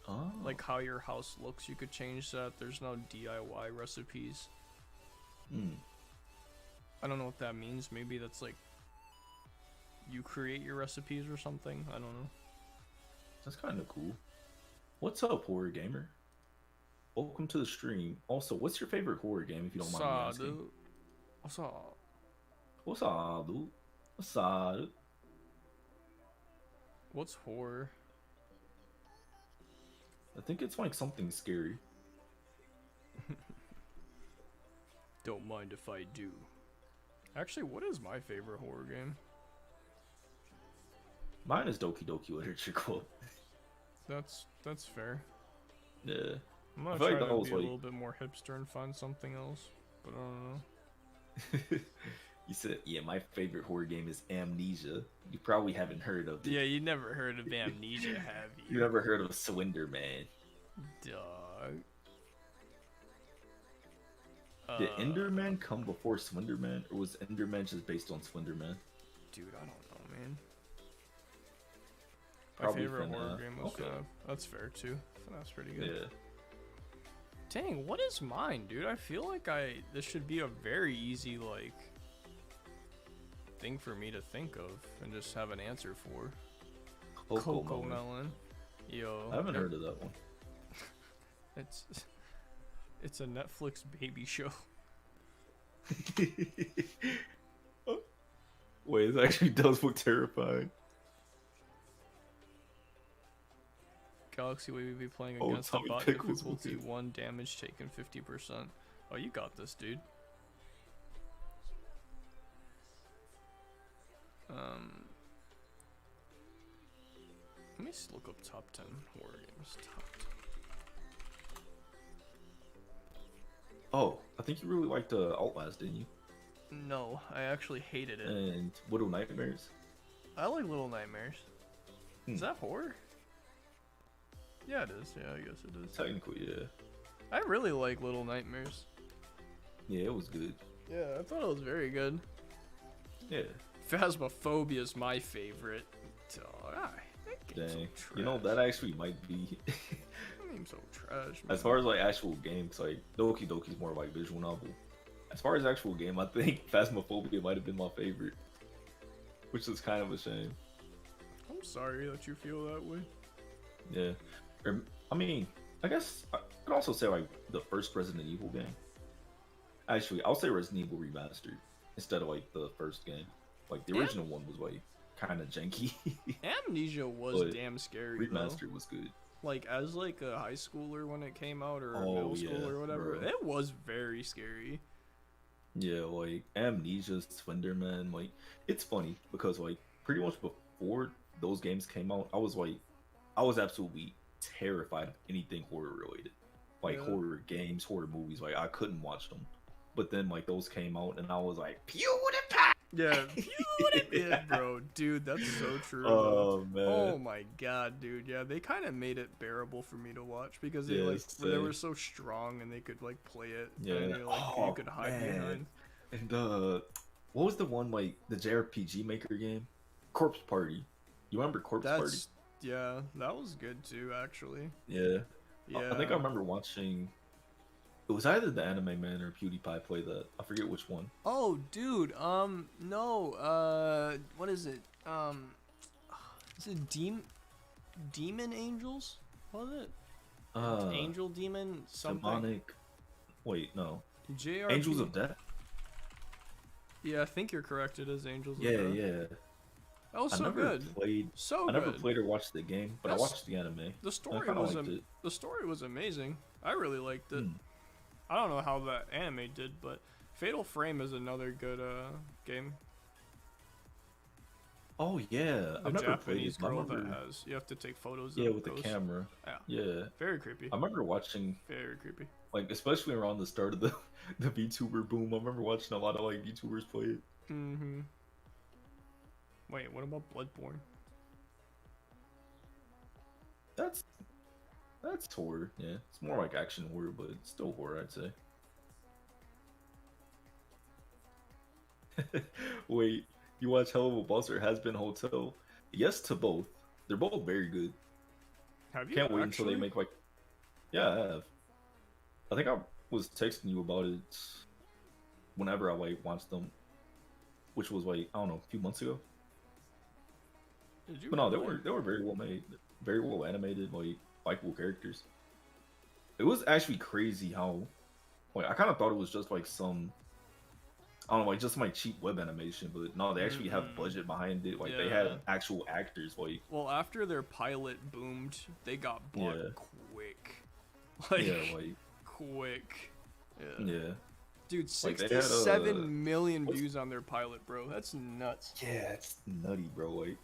Oh. Like how your house looks, you could change that. There's no DIY recipes. I don't know what that means. Maybe that's like you create your recipes or something. I don't know. That's kind of cool. What's up, horror gamer? Welcome to the stream. Also, what's your favorite horror game, if you don't mind me asking? Dude. What's up? What's up, dude? What's up, dude? What's horror? I think it's like something scary. Don't mind if I do. Actually, what is my favorite horror game? Mine is Doki Doki Literature Club. That's fair. Yeah. I'm gonna try to be a little bit more hipster and find something else, but I don't know. You said, yeah, my favorite horror game is Amnesia. You probably haven't heard of it. Yeah, you never heard of Amnesia, have you? You never heard of Slender Man? Dog. Did Enderman come before Slender Man, or was Enderman just based on Slender Man? Dude, I don't know, man. Probably my favorite horror game was that's fair too. That's pretty good. Yeah. Dang, what is mine, dude? I feel like this should be a very easy like thing for me to think of and just have an answer for. Coco Melon. Yo. I haven't heard of that one. It's a Netflix baby show. Wait, it actually does look terrifying. Galaxy Wave will be playing against a bot difficulty 1, damage taken 50%. Oh, you got this, dude. Let me just look up top 10 horror games. Top 10. Oh, I think you really liked Outlast, didn't you? No, I actually hated it. And Little Nightmares? I like Little Nightmares. Is that horror? Yeah, it is. Yeah, I guess it is. Technically, yeah. I really like Little Nightmares. Yeah, it was good. Yeah, I thought it was very good. Yeah. Phasmophobia is my favorite. Dang. So you know, that actually might be... That game's so trash, man. As far as like actual games, like Doki Doki's more like visual novel. As far as actual game, I think Phasmophobia might have been my favorite. Which is kind of a shame. I'm sorry that you feel that way. Yeah. I mean, I guess I could also say like the first Resident Evil game. Actually, I'll say Resident Evil Remastered instead of like the first game. Like the original one was like kind of janky. Amnesia was damn scary. Remastered was good. Like as like a high schooler when it came out or middle school or whatever, it was very scary. Yeah, like Amnesia, Slenderman, like it's funny because like pretty much before those games came out, I was absolutely terrified of anything horror related. Like horror games, horror movies, like I couldn't watch them. But then like those came out and I was like, PewDiePie! Yeah, PewDiePie, bro. Dude, that's so true. Oh man. Oh my god, dude. Yeah, they kind of made it bearable for me to watch because they they were so strong and they could like play it. Yeah. And you could hide behind. And what was the one like the JRPG Maker game? Corpse Party. You remember Corpse Party? Yeah, that was good too, actually. Yeah. Yeah. I think I remember watching. It was either the Anime Man or PewDiePie play that. I forget which one. Oh, dude. No. What is it? Is it Demon Angels? What was it? Angel Demon something. Demonic. Wait, no. JRPG. Angels of Death. Yeah, I think you're correct. It is Angels of Yeah, Death. yeah. That was so good. I never played or watched the game, but I watched the anime. The story was amazing. I really liked it. I don't know how that anime did, but Fatal Frame is another good game. Oh yeah, I've never Japanese played. girl that has you have to take photos. Yeah, of with ghosts. the camera. Yeah. Very creepy. I remember watching. Very creepy. Like especially around the start of the VTuber boom. I remember watching a lot of like VTubers play it. Mm-hmm. Wait, what about Bloodborne? That's horror. Yeah, it's more like action horror, but it's still horror, I'd say. Wait, you watch Hell of a Boss or Has Been Hotel? Yes to both. They're both very good. Have you? Can't wait until they make like. Yeah, I have. I think I was texting you about it whenever I like watched them, which was like I don't know a few months ago. But no, they were very well made, very well animated, like likable characters. It was actually crazy how, like, I kind of thought it was just like some, I don't know, like just some like cheap web animation, but no, they actually have budget behind it. Like they had actual actors. Like, well, after their pilot boomed, they got bought quick. Like quick. Yeah. Dude, 67 million views on their pilot, bro. That's nuts. Yeah, it's nutty, bro. Like.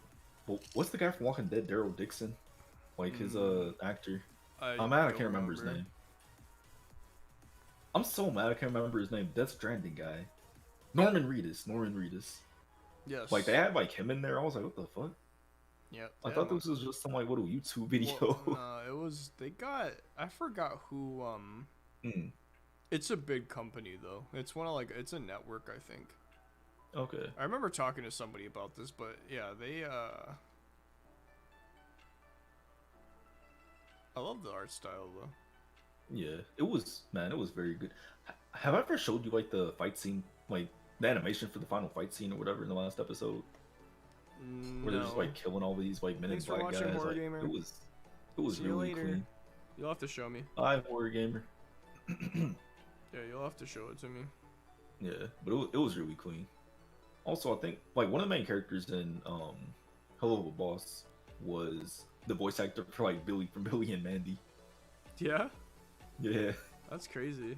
Well, what's the guy from Walking Dead, Daryl Dixon? Like his actor. I'm mad I can't remember his name. I'm so mad I can't remember his name. Death Stranding guy. Norman Reedus. Yes. Like they had like him in there. I was like, what the fuck? Yeah. I thought this was just some like little YouTube video. Well, no, it was I forgot who It's a big company though. It's it's a network, I think. Okay. I remember talking to somebody about this, but yeah, I love the art style though. Yeah, it was very good. Have I ever showed you like the fight scene, like the animation for the final fight scene or whatever in the last episode? Where they're just like killing all these like men in black guys. Like, it was really clean. You'll have to show me. I'm Horror Gamer. Yeah, you'll have to show it to me. Yeah, but it was really clean. Also, I think like one of the main characters in Hello of a Boss was the voice actor for like Billy from Billy and Mandy. Yeah. Yeah. That's crazy.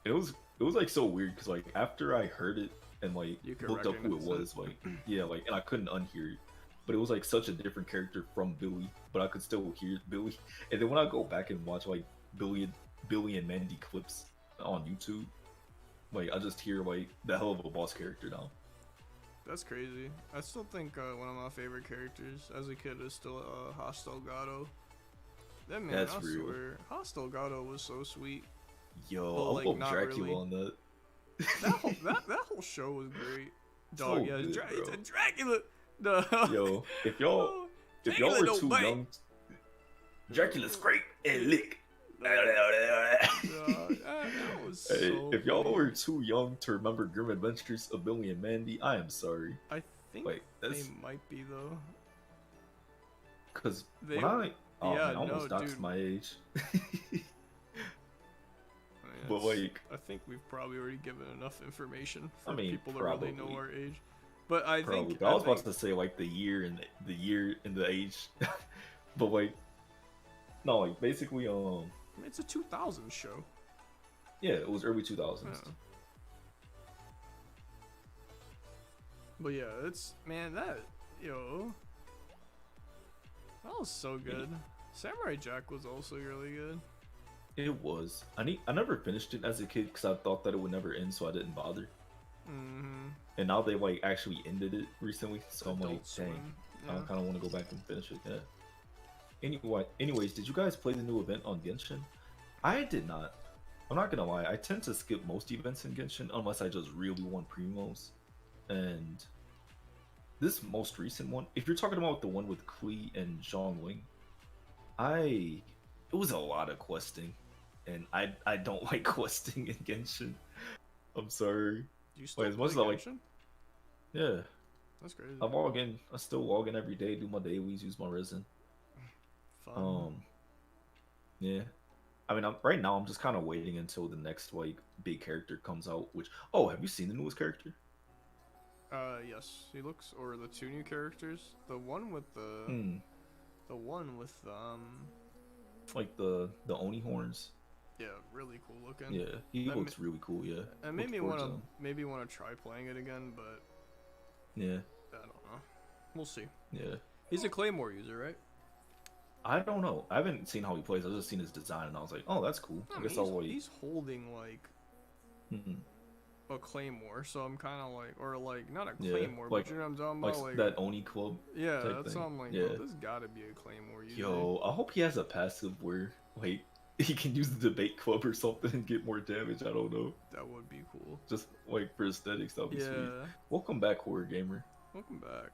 It was like so weird because like after I heard it and like looked up who it was, like yeah, like and I couldn't unhear it, but it was like such a different character from Billy, but I could still hear Billy. And then when I go back and watch like Billy and Mandy clips on YouTube, like I just hear like the Hell of a Boss character now. That's crazy. I still think one of my favorite characters as a kid is still Hostel Gato. That man, That's I real. swear, Hostel Gato was so sweet. Yo, but, like, I'll Dracula really. On that. that whole show was great. Dog, so yeah, good, it's a Dracula. No. Yo, if y'all were too young, Dracula's great and lick. That was so if y'all were too young to remember Grim Adventures of Billy and Mandy, I am sorry. I think they might be though. Cause when I almost doxed my age. But like, I think we've probably already given enough information for people probably. to really know our age. But I think I was about to say like the year and the age, but like, no, like basically, it's a 2000 show. Yeah, it was early 2000s. Yeah. But yeah, it's that was so good. Yeah. Samurai Jack was also really good. It was. I never finished it as a kid because I thought that it would never end, so I didn't bother. Mm-hmm. And now they like actually ended it recently, so I'm like, dang, yeah. I kind of want to go back and finish it. Yeah. Anyways, did you guys play the new event on Genshin? I did not. I'm not gonna lie. I tend to skip most events in Genshin unless I just really want primos. And this most recent one, if you're talking about the one with Klee and Zhongling, it was a lot of questing. And I don't like questing in Genshin. I'm sorry. Do you still play Genshin? Yeah. That's crazy. I still log in every day, do my dailies, use my resin. Fun. Yeah. I mean, right now I'm just kind of waiting until the next like big character comes out. Have you seen the newest character? Yes. He looks, or the two new characters. The one with like the Oni horns. Yeah, really cool looking. Yeah, he looks really cool. Yeah, and made me want to try playing it again, but yeah, I don't know. We'll see. Yeah, he's a Claymore user, right? I don't know. I haven't seen how he plays. I've just seen his design, and I was like, oh, that's cool. I guess I'll wait. He's holding like a Claymore, so I'm kind of like, or like not a Claymore, but you know what I'm talking about, like that Oni club. Yeah, that's what I'm like. Yeah, this gotta be a Claymore user. Yo, I hope he has a passive where like he can use the debate club or something and get more damage. I don't know. That would be cool. Just like for aesthetics, that'd be sweet. Welcome back, Horror Gamer. Welcome back,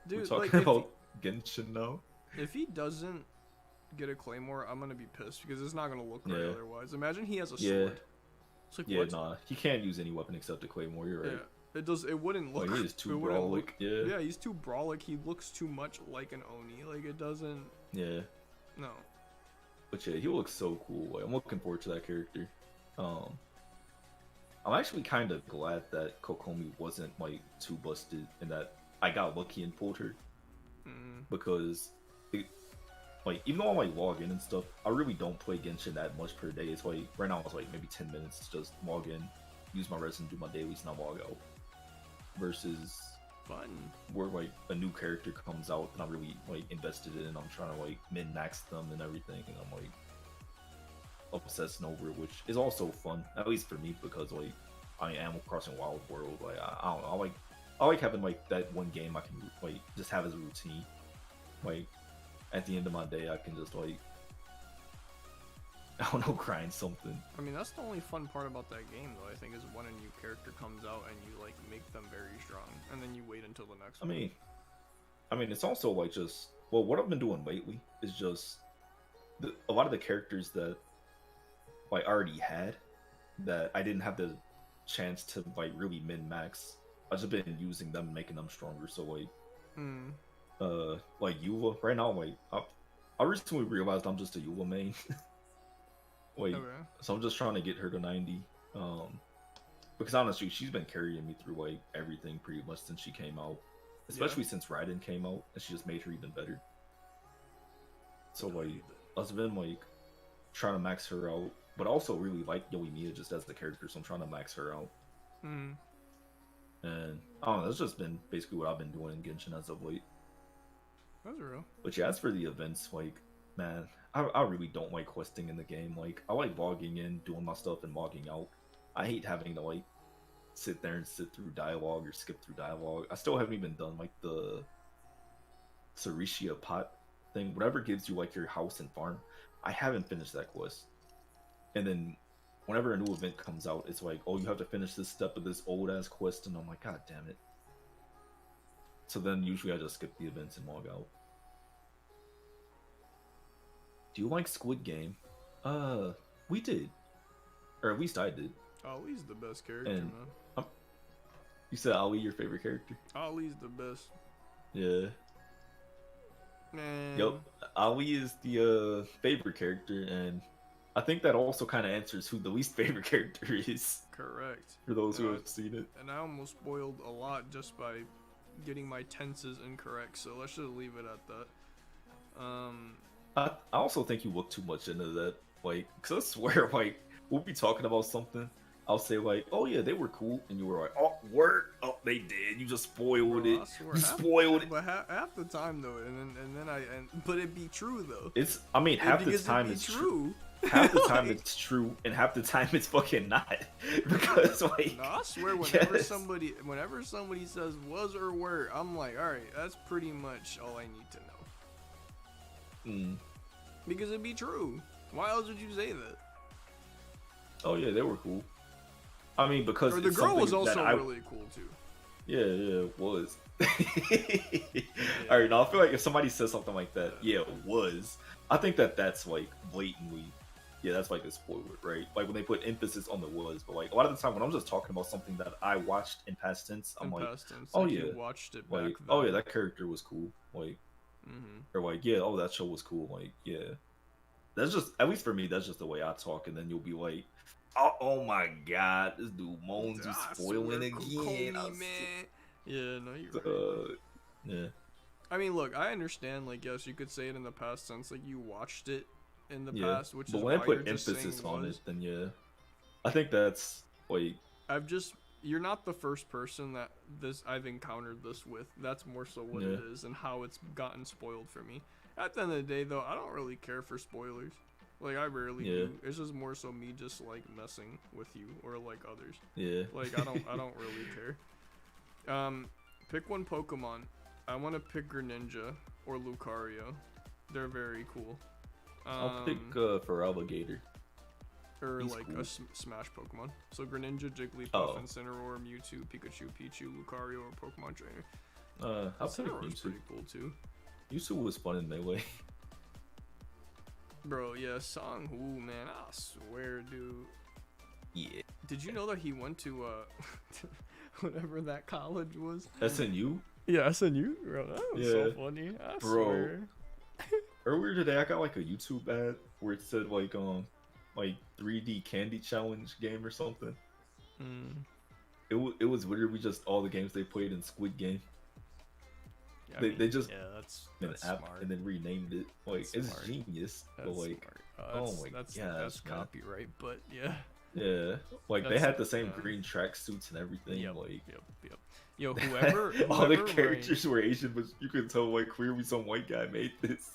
dude. We're talking about Genshin now. If he doesn't get a Claymore, I'm gonna be pissed because it's not gonna look right otherwise. Imagine he has a sword. It's like, what? Nah, he can't use any weapon except a Claymore. You're right. Yeah, it wouldn't look. Like, he is too brawlic. Yeah, he's too brawlic. He looks too much like an Oni. Like it doesn't. Yeah. No. But yeah, he looks so cool. Like, I'm looking forward to that character. I'm actually kind of glad that Kokomi wasn't like too busted and that I got lucky and pulled her. Because even though I like log in and stuff, I really don't play Genshin that much per day. It's like right now it's like maybe 10 minutes to just log in, use my resin, do my dailies, and I log out. Versus where like a new character comes out and I'm really like invested in, and I'm trying to like min-max them and everything, and I'm like obsessing over it, which is also fun, at least for me, because like I Animal Crossing Wild World, like I don't know, I like having like that one game I can like just have as a routine. Like at the end of my day, I can just like, I don't know, grind something. I mean, that's the only fun part about that game, though. I think is when a new character comes out and you like make them very strong, and then you wait until the next one. I mean, it's also like just what I've been doing lately is just a lot of the characters that I already had that I didn't have the chance to like really min-max. I've just been using them and making them stronger. So like Eula right now, like I recently realized I'm just a Eula main. Like, so I'm just trying to get her to 90. Because honestly, she's been carrying me through like everything pretty much since she came out, especially since Raiden came out, and she just made her even better. So like, I've been like trying to max her out, but also really like Yoimiya just as the character, so I'm trying to max her out. And I don't know, that's just been basically what I've been doing in Genshin as of late. That's real. But yeah, as for the events, like, man, I really don't like questing in the game. Like, I like logging in, doing my stuff, and logging out. I hate having to like sit there and sit through dialogue or skip through dialogue. I still haven't even done like the Sarishia pot thing, whatever gives you like your house and farm. I haven't finished that quest. And then whenever a new event comes out, it's like, oh, you have to finish this step of this old ass quest, and I'm like, god damn it. So then usually I just skip the events and log out. Do you like Squid Game? We did. Or at least I did. Ali's the best character, and, man. You said Ali your favorite character? Ali's the best. Yeah. Man. Yep. Ali is the favorite character, and I think that also kind of answers who the least favorite character is. Correct. For those who have seen it. And I almost spoiled a lot just by getting my tenses incorrect, so let's just leave it at that. I also think you look too much into that, like, because I swear, like, we'll be talking about something, I'll say, like, oh yeah, they were cool, and you were like, oh, word, oh, they did, you just spoiled it, you spoiled it. But half the time, though, but it'd be true, though. It's, I mean, half the time it's true. Half the time it's true, and half the time it's fucking not. Because, like, no, I swear, whenever somebody says was or were, I'm like, all right, that's pretty much all I need to know. Because it'd be true. Why else would you say that? Oh yeah, they were cool. I mean, because the girl was also really cool too. Yeah, it was. All right, now I feel like if somebody says something like that, yeah, it was. I think that's like blatantly. Yeah, that's like a spoiler, right? Like when they put emphasis on the was, but like a lot of the time when I'm just talking about something that I watched in past tense, I'm like, oh yeah, you watched it back like, then. oh yeah, that character was cool, like, or like, yeah, oh that show was cool, like, yeah. That's just, at least for me, that's just the way I talk, and then you'll be like, oh my god, this dude monzu spoiling again. Man. Yeah, no, you're right. Yeah. I mean, look, I understand, like, yes, you could say it in the past sense, like, you watched it in the past, which but is when why I put you're just emphasis saying on it, then yeah. I think that's, like... you're not the first person that I've encountered this with. That's more so what it is, and how it's gotten spoiled for me. At the end of the day, though, I don't really care for spoilers. Like, I rarely do. It's just more so me just, like, messing with you or, like, others. Yeah. Like, I don't really care. Pick one Pokemon. I want to pick Greninja or Lucario. They're very cool. I'll pick for Alligator. Or, he's like, cool. A Smash Pokemon. So, Greninja, Jigglypuff, Incineroar, Mewtwo, Pikachu, Pichu, Lucario, or Pokemon Trainer. I'll pick Incineroar's pretty cool, too. Mewtwo was fun in Melee. Bro, yeah, Song Hu, man, I swear, dude. Yeah. Did you know that he went to, whatever that college was? SNU? Yeah, SNU? Bro, that was so funny. I swear. Earlier today, I got, like, a YouTube ad where it said, like 3D Candy Challenge game or something. It was literally just all the games they played in Squid Game. Yeah, they just that's app smart. And then renamed it. Like, it's smart. Genius. That's but like, oh my god, that's copyright. But yeah, like they had the same green track suits and everything. Yep. Like, yo, whoever all the characters were Asian, but you could tell like clearly some white guy made this.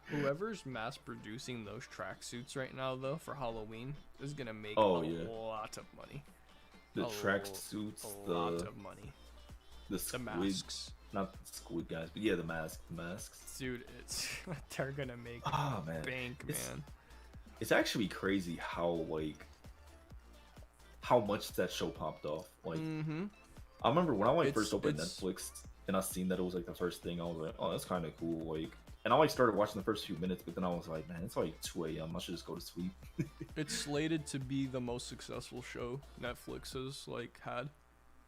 Whoever's mass producing those track suits right now, though, for Halloween is gonna make a lot of money. The track suits, a lot of money. The masks. Not the Squid guys, but yeah, the masks. Dude, they're gonna make bank, man. It's actually crazy how much that show popped off. Like, I remember when I first opened Netflix and I seen that it was like the first thing, I was like, oh, that's kind of cool. Like, and I started watching the first few minutes, but then I was like, man, it's like 2 a.m. I should just go to sleep. It's slated to be the most successful show Netflix has had.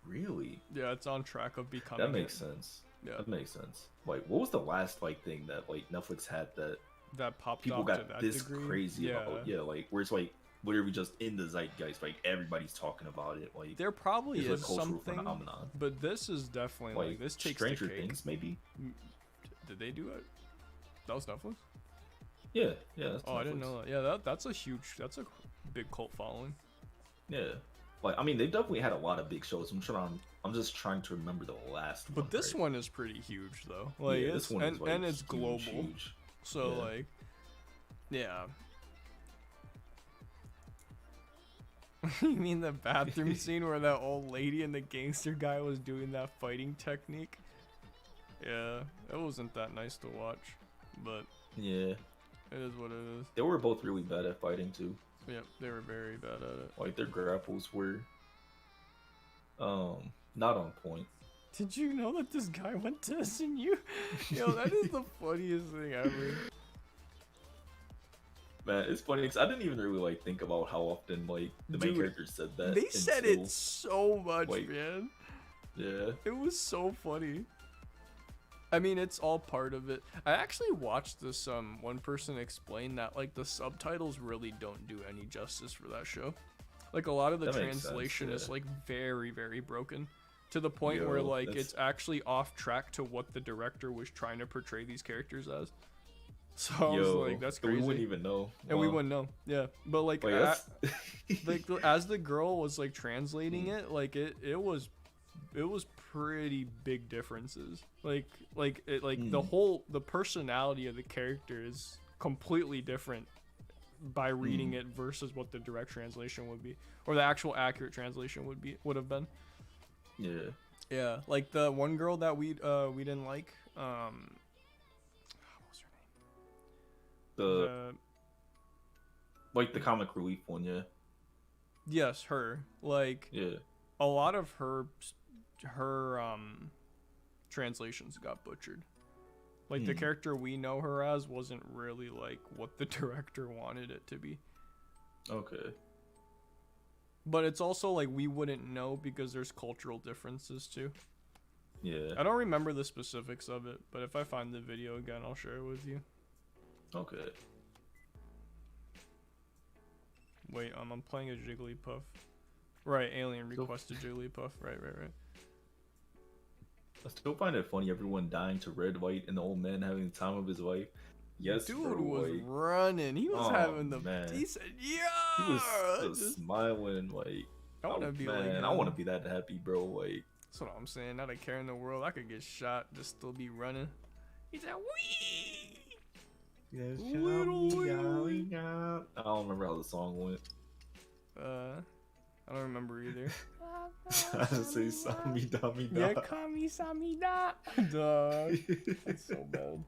Really? Yeah, it's on track of becoming. That makes sense. Yeah, that makes sense. Like, what was the last thing that Netflix had that that popped people off got to that this degree. crazy about. Yeah, like where it's like literally just in the zeitgeist, like everybody's talking about it. Like there probably it's is a cultural something, phenomenon. but this is definitely like this takes Stranger the cake. Things, maybe. Did they do it? That was Netflix. Yeah, that's oh, Netflix. I didn't know that. Yeah, that's a big cult following. Yeah, like I mean, they definitely had a lot of big shows. I'm just trying to remember the last one. But this one is pretty huge though. Like yeah, this one is like and it's huge, global. Huge. So like, yeah. You mean the bathroom scene where that old lady and the gangster guy was doing that fighting technique? Yeah, it wasn't that nice to watch, but yeah, it is what it is. They were both really bad at fighting too. Yep, they were very bad at it. Like their grapples were not on point. Did you know that this guy went to SNU? Yo, that is the funniest thing ever. Man, it's funny because I didn't even really like think about how often like the main character said that. They said it so much, man. Yeah. It was so funny. I mean, it's all part of it. I actually watched this one person explain that like the subtitles really don't do any justice for that show. Like a lot of the translation is like very, very broken. To the point where like it's actually off track to what the director was trying to portray these characters as. So I was like, that's crazy. We wouldn't even know. And we wouldn't know. Yeah. But like, like as the girl was like translating it, like it was pretty big differences. Like the personality of the character is completely different by reading it versus what the direct translation would be, or the actual accurate translation would have been. Yeah. Yeah, like the one girl that we didn't like. What was her name? Like the comic relief one, yeah. Yes, her. Like a lot of her translations got butchered. Like the character we know her as wasn't really like what the director wanted it to be. Okay. But it's also like we wouldn't know because there's cultural differences too. Yeah. I don't remember the specifics of it, but if I find the video again, I'll share it with you. Okay. Wait, I'm playing a Jigglypuff. Right, alien requested Jigglypuff. Right. I still find it funny everyone dying to Red White and the old man having the time of his life. Yes, dude bro, was like, running. He was having the. Man. He said, "Yeah." He was just smiling like. I want to be like him. I want to be that happy, bro. Like. That's what I'm saying. Not a care in the world. I could get shot, just still be running. He said, "Wee." Yes, I don't remember how the song went. I don't remember either. I just say Samida. Yeah, Kami Samida. Dog. That's so bad.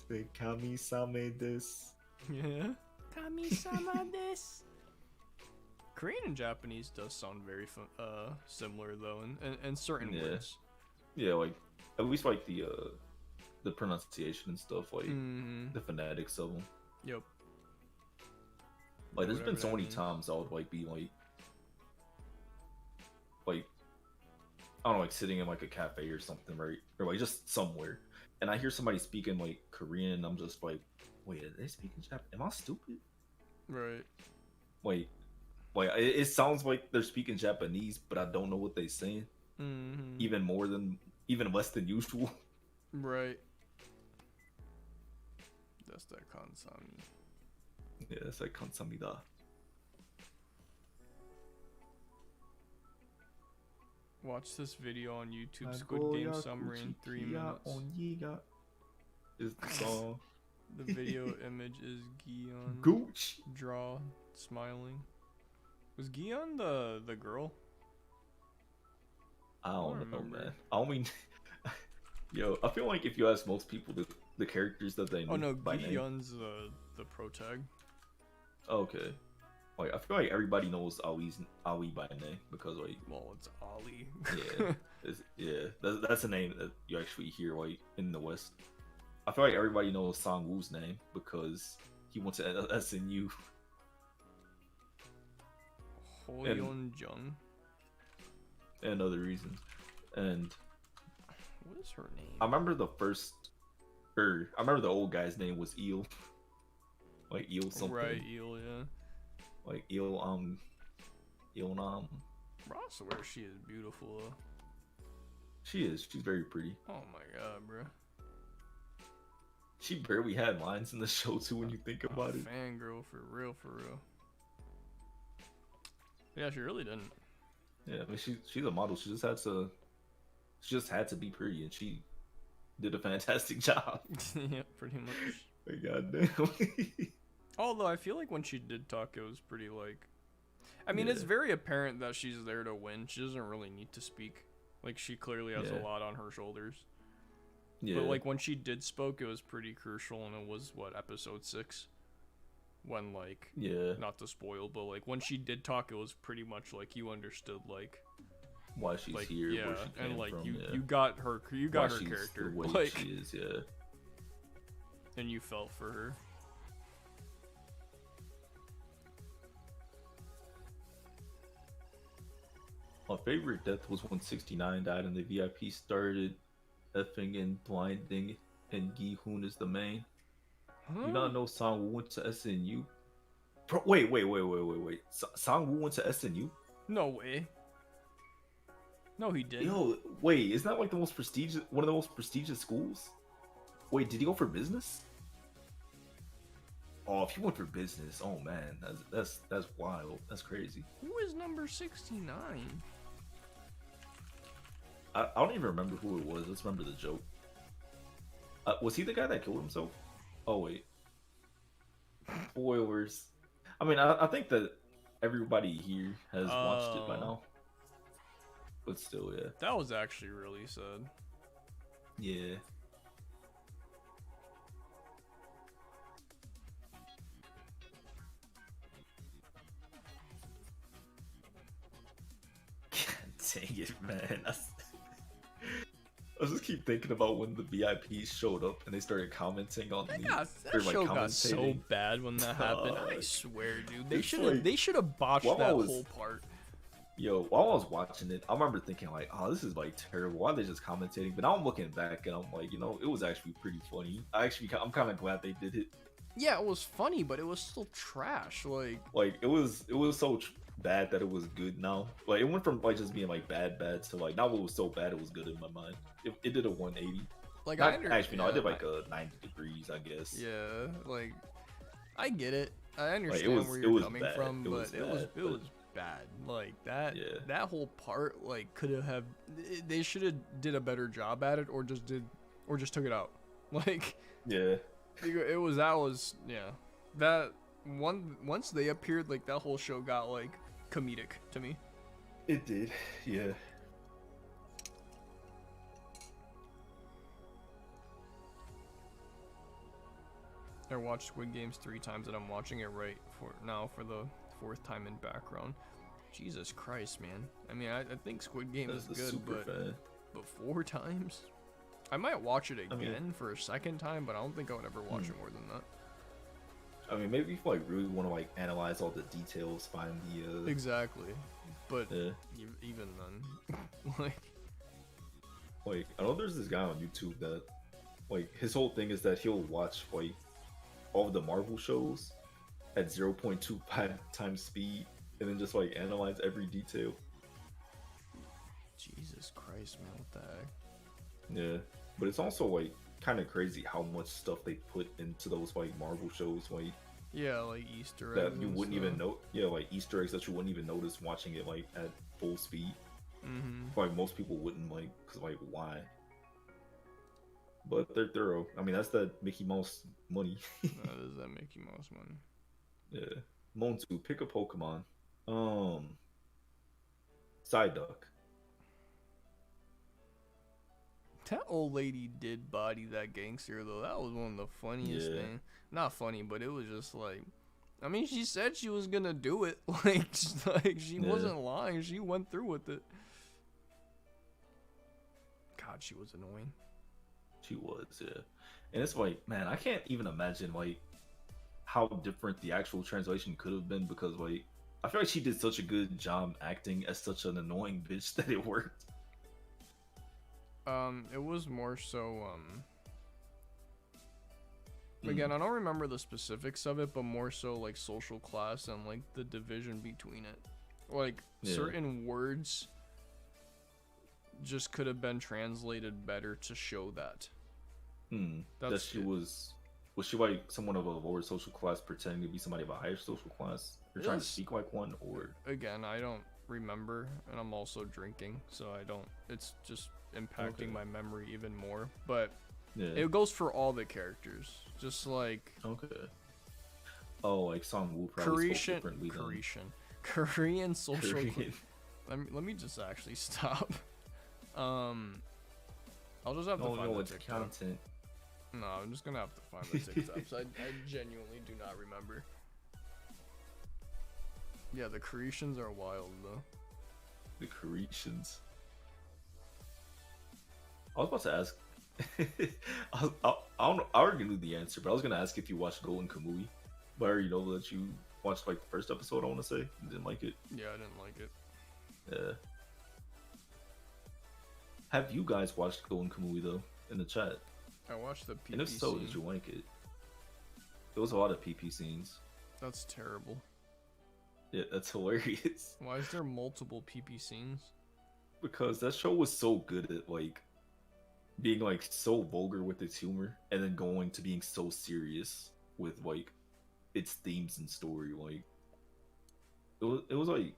Say Kami Same this. Yeah. Kami Sama this. Korean and Japanese does sound very similar though, in certain words. Yeah, like at least like the pronunciation and stuff, like the phonetics of them. Yep. Like there's been so many times I would like be like I don't know, like sitting in like a cafe or something, right? Or like just somewhere, and I hear somebody speaking like Korean, and I'm just like, wait, are they speaking Japanese? Am I stupid? Right. Like it sounds like they're speaking Japanese, but I don't know what they're saying. Even less than usual. Right. That's that kansami. Yeah, that's like kansamida. Watch this video on YouTube. Squid Game summary in 3 minutes. Is the song. The video image is Gion. Gooch. Draw smiling. Was Gion the girl? I don't know, man. I mean, yo, I feel like if you ask most people the characters that they know. Oh no, by Gion's the pro tag. Okay. Like I feel like everybody knows Ali by name because like. Well, it's Ali. That's a name that you actually hear like in the West. I feel like everybody knows Sang Woo's name because he went to SNU. Hoyeon Jung. And other reasons. And what is her name? I remember the first Or I remember the old guy's name was Eel. Like Eel something. Right, Eel, yeah. Like Eel, Eel. Bro, I swear she is beautiful. She is. She's very pretty. Oh my god, bro. She barely had lines in the show too when you think about it. Fangirl for real, for real. Yeah, she really didn't. Yeah, I mean she's a model. She just had to be pretty, and she did a fantastic job. Yeah, pretty much. Like, goddamn. Although I feel like when she did talk, it was pretty like. I mean, it's very apparent that she's there to win. She doesn't really need to speak. Like, she clearly has a lot on her shoulders. Yeah. But like when she did spoke, it was pretty crucial, and it was what, episode 6. When like, not to spoil, but like when she did talk, it was pretty much like you understood like why she's like, here, yeah, where she came and like from, you got her character, the way like she is, yeah. And you felt for her. My favorite death was when 69 died and the VIP started effing and blinding, and Gi-hoon is the main. You not know Sang-woo went to SNU? Bro, wait. Sang-woo went to SNU? No way. No, he didn't. Yo, wait, isn't that like one of the most prestigious schools? Wait, did he go for business? Oh, if he went for business, oh man, that's wild. That's crazy. Who is number 69? I don't even remember who it was. Let's remember the joke. Was he the guy that killed himself? Oh wait. Spoilers. I mean, I think that everybody here has watched it by now. But still, yeah. That was actually really sad. Yeah. Dang it, man. I just keep thinking about when the VIPs showed up and they started commenting on that show got so bad when that happened. I swear, dude. They should have botched that whole part. Yo, while I was watching it, I remember thinking like, oh, this is like terrible. Why are they just commentating? But now I'm looking back and I'm like, you know, it was actually pretty funny. I'm kind of glad they did it. Yeah, it was funny, but it was still trash. Like it was so bad that it was good now. Like, it went from like just being like bad to like, now it was so bad it was good in my mind. It did a 180. Like, I did like a 90 degrees, I guess. Yeah, like, I get it. I understand where you're coming from, but it was bad. Like that whole part, like, they should have did a better job at it, or just took it out. Like, that once they appeared, like, that whole show got like comedic to me. It did, yeah. I watched Squid Games 3 times, and I'm watching it right now for the 4th time in background. Jesus Christ, man. I mean, I think Squid Game is good, but 4 times? I might watch it again for a 2nd time, but I don't think I would ever watch it more than that. I mean, maybe if you like really want to like analyze all the details, find the exactly, but even then, like I know there's this guy on YouTube that like his whole thing is that he'll watch like all of the Marvel shows at 0.25 times speed and then just like analyze every detail. Jesus Christ, man, what the heck? Yeah, but it's also like kind of crazy how much stuff they put into those like Marvel shows, like like Easter eggs that you wouldn't even know. Yeah, like Easter eggs that you wouldn't even notice watching it like at full speed. Like most people wouldn't, like, cause like why? But they're thorough. I mean, that's that Mickey Mouse money. That is that Mickey Mouse money. Yeah, Monzu, pick a Pokemon. Psyduck. That old lady did body that gangster, though. That was one of the funniest things. Not funny, but it was just like, I mean, she said she was gonna do it. Like she wasn't lying. She went through with it. God, she was annoying. She was, yeah. And it's like, man, I can't even imagine like how different the actual translation could have been, because like I feel like she did such a good job acting as such an annoying bitch that it worked. It was more so, Again, I don't remember the specifics of it, but more so like social class and like the division between it. Like certain words just could have been translated better to show that. That she was she like someone of a lower social class pretending to be somebody of a higher social class? You're trying to speak like one, or again, I don't remember, and I'm also drinking, so I don't. It's just impacting my memory even more. But it goes for all the characters, just like like Song-woo probably spoke differently. Korean social. Let me just actually stop. I'll just have to find the TikTok. Content. No, I'm just gonna have to find the TikToks. I genuinely do not remember. Yeah, the Creations are wild though. The Creations. I was about to ask. I already knew the answer, but I was gonna ask if you watched Golden Kamuy. But I already know that you watched like the first episode. I want to say you didn't like it. Yeah, I didn't like it. Yeah. Have you guys watched Golden Kamuy though? In the chat. I watched the PP and if so, scene. did you like it? There was a lot of PP scenes. That's terrible. Yeah, that's hilarious. Why is there multiple PP scenes? Because that show was so good at like being like so vulgar with its humor, and then going to being so serious with like its themes and story. Like it was like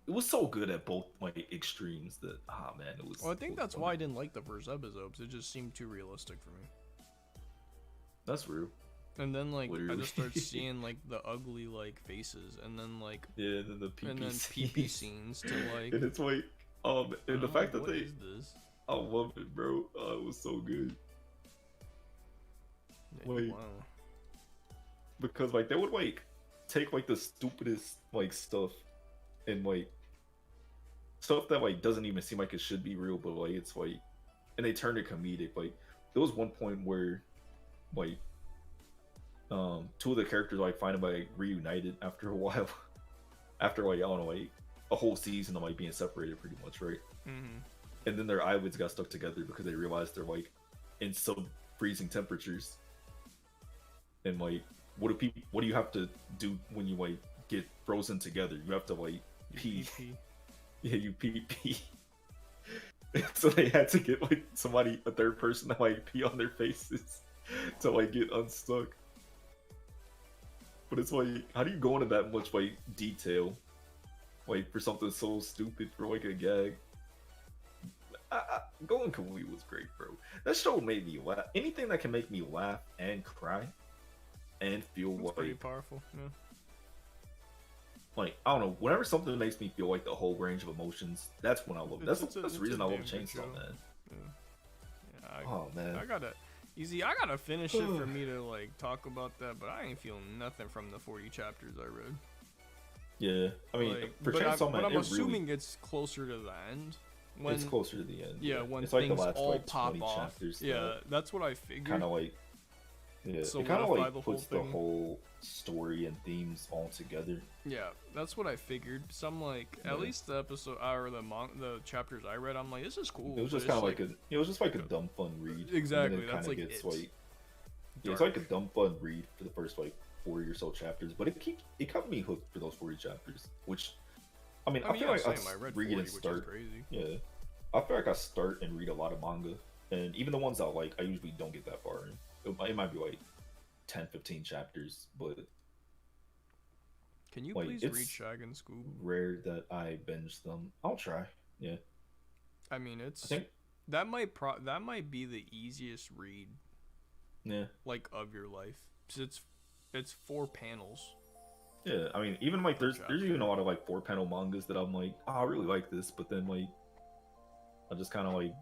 it was so good at both like extremes that man, it was. Well, I think that's why I didn't like the first episodes. It just seemed too realistic for me. That's real. And then like literally. I just started seeing like the ugly like faces, and then like then the PP and then PP scenes to like. And it's like and the fact that what is this? I love it, bro. It was so good. Yeah, like, wow. Because like they would like take like the stupidest like stuff and like stuff that like doesn't even seem like it should be real, but like it's like, and they turned it comedic. Like there was one point where like two of the characters like finally like reunited after a while, after like I don't know like a whole season of like being separated pretty much, right? And then their eyelids got stuck together because they realized they're like in sub-freezing temperatures. And like, what do you have to do when you like get frozen together? You have to like pee. Yeah, you pee. So they had to get like a third person to like pee on their faces to like get unstuck. But it's like, how do you go into that much like detail, like for something so stupid for like a gag? Golden Kamuy was great, bro. That show made me laugh. Anything that can make me laugh and cry and feel It's pretty powerful. Yeah. Like I don't know, whenever something makes me feel like the whole range of emotions, that's when I love it. That's the reason I love Chainsaw Man. Yeah. Oh man, I gotta finish it for me to like talk about that, but I ain't feeling nothing from the 40 chapters I read. Yeah, I mean, like, for Chainsaw Man, but I'm assuming it's closer to the end. It's closer to the end. Yeah, when it's things like the last all like pop 20 off. chapters. Yeah, that's what I figured. Kind of like, yeah, So it kind of like the puts the whole story and themes all together. Yeah, that's what I figured. Some like at least the episode or the chapters I read, I'm like, this is cool. It was just kind of like it was just like a dumb fun read. Exactly, that's like gets like it's like a dumb fun read for the first like 40 or so chapters, but it kept me hooked for those 40 chapters, which. I mean, I feel like I read 40, and start. Yeah, I feel like I start and read a lot of manga, and even the ones I like, I usually don't get that far in. It might be like 10, 15 chapters, but can you please read Shagun Scoob? Rare that I binge them. I'll try. Yeah. I mean, that might be the easiest read. Yeah. Like of your life, because it's 4 panels. Yeah, I mean, even like there's even a lot of like 4-panel mangas that I'm like, oh, I really like this, but then like I just kind of like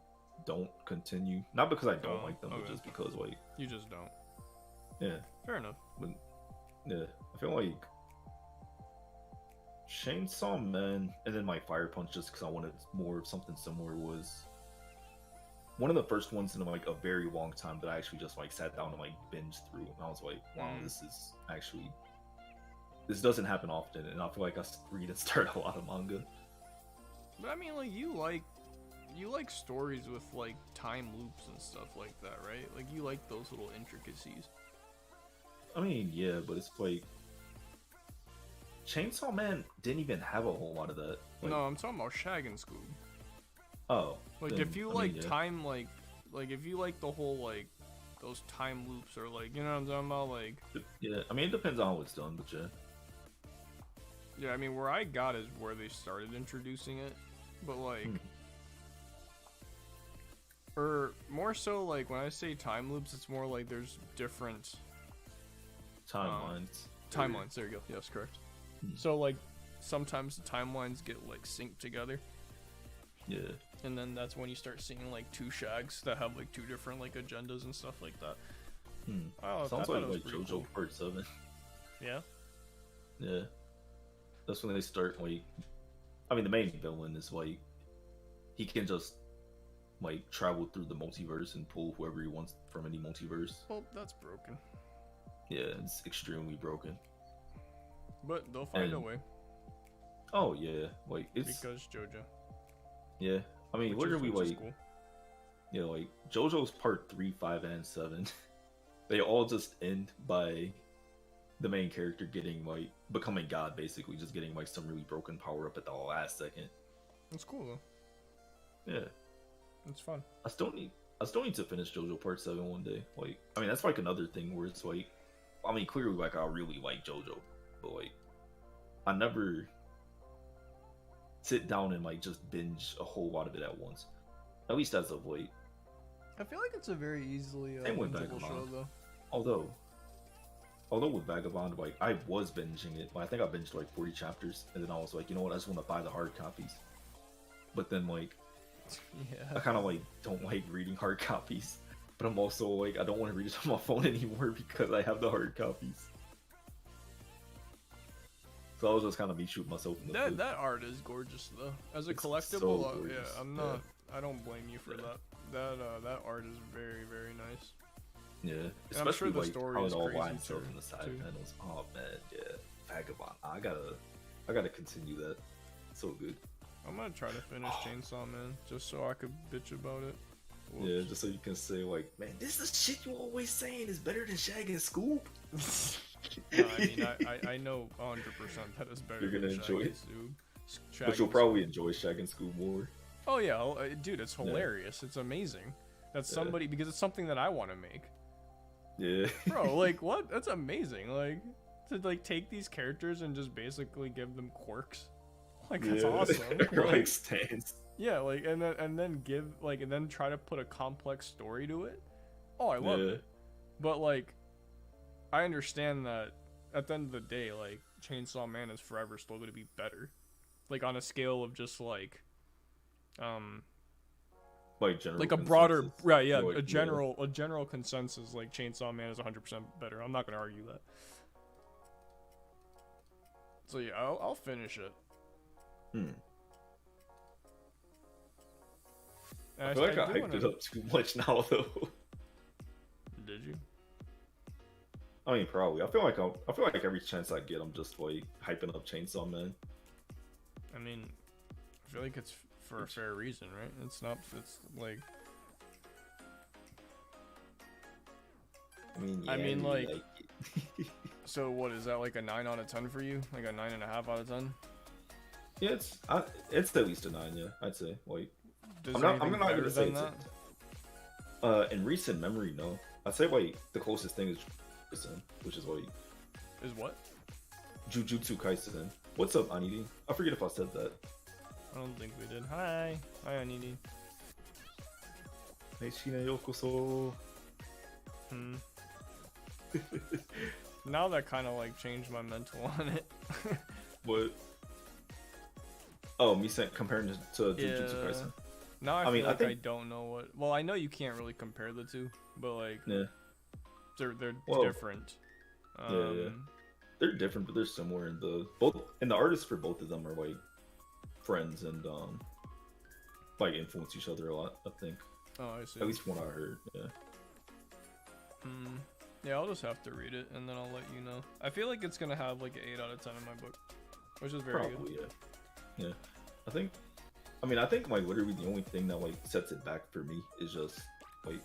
don't continue. Not because I don't like them, but just because like you just don't. Yeah. Fair enough. But yeah, I feel like Chainsaw Man and then my Fire Punch, just because I wanted more of something similar, was one of the first ones in like a very long time that I actually just like sat down and like binged through, and I was like, wow, this doesn't happen often, and I feel like I read and start a lot of manga. But I mean, like, you like you like stories with like time loops and stuff like that, right? Like you like those little intricacies. I mean, yeah, but it's like Chainsaw Man didn't even have a whole lot of that. Like, no, I'm talking about Shag and Scoob. Oh, like then, if you time, like if you like the whole like those time loops or like, you know what I'm talking about, like. Yeah, I mean it depends on how it's done, but yeah. Yeah, I mean where I got is where they started introducing it, but like. Or more so, like when I say time loops, it's more like there's different timelines. Timelines. There you go. Yes, correct. So like sometimes the timelines get like synced together. Yeah. And then that's when you start seeing like two Shags that have like two different like agendas and stuff like that. Oh, sounds like JoJo cool. Part 7. Yeah. Yeah. That's when they start like. I mean, the main villain is like he can just like travel through the multiverse and pull whoever he wants from any multiverse. Well, that's broken. Yeah, it's extremely broken. But they'll find a way. Oh yeah, like it's because JoJo. Yeah, I mean, literally like, cool. Yeah, like JoJo's Part 3, 5, and 7, they all just end by the main character getting like becoming God, basically, just getting like some really broken power up at the last second. It's cool though. Yeah, it's fun. I still need to finish JoJo Part 7 one day. Like, I mean, that's like another thing where it's like, I mean, clearly like I really like JoJo, but like I never sit down and like just binge a whole lot of it at once. At least as of late. I feel like it's a very easily Same with bingeable Vagabond. show though. Although with Vagabond, like I was binging it. Like, I think I binged like 40 chapters, and then I was like, you know what, I just want to buy the hard copies. But then like, I kind of like don't like reading hard copies. But I'm also like, I don't want to read it on my phone anymore because I have the hard copies. So I was just kind of me shooting myself in the foot. That art is gorgeous though. As a collectible, so yeah, I'm not. Yeah. I don't blame you for that. That art is very, very nice. Yeah, especially I'm sure the like story how is it all crazy lines up in the side panels. Oh man, yeah, Vagabond. I gotta continue that. So good. I'm gonna try to finish Chainsaw Man just so I could bitch about it. Whoops. Yeah, just so you can say like, man, this is shit you always saying is better than Shag and Scoop. No, I mean, I know 100% that is better. You're gonna than enjoy Shag it, Shag but you'll probably enjoy Shag and Scoop more. Oh yeah, dude, it's hilarious. Yeah. It's amazing. That's somebody because it's something that I want to make. Yeah. Bro, like what? That's amazing. Like to like take these characters and just basically give them quirks. Like that's awesome. Or like stands. Yeah, like and then give like and then try to put a complex story to it. Oh, I love it. But like I understand that at the end of the day, like Chainsaw Man is forever still going to be better. Like on a scale of just like like a broader like, a general consensus, like Chainsaw Man is 100% better. I'm not going to argue that. So yeah, I'll finish it. I feel like I hyped it up too much now though. Did you? I mean, probably. I feel like every chance I get, I'm just like hyping up Chainsaw Man. I mean, I feel like it's for a fair reason, right? It's not. It's like. I mean, like so what is that, like a 9 out of 10 for you? Like a 9.5 out of 10? Yeah, it's at least a 9. Yeah, I'd say. Like, I'm not gonna say it's in recent memory, no. I'd say like the closest thing is Kaisen, which is like. Is what? Jujutsu Kaisen. What's up, Anidi? I forget if I said that. I don't think we did. Hi, Anidi. Neishina yokoso. Now that kind of like changed my mental on it. What? Oh, me saying comparing it to Jujutsu Kaisen. Now I feel like I don't know what. Well, I know you can't really compare the two, but like, they're different. Yeah. They're different, but they're similar in the artists for both of them are like friends and like influence each other a lot. I think. Oh, I see. At least from what I heard. Yeah. Yeah, I'll just have to read it and then I'll let you know. I feel like it's gonna have like an 8 out of 10 in my book, which is very good. Yeah. I think I mean, I think like literally the only thing that like sets it back for me is just like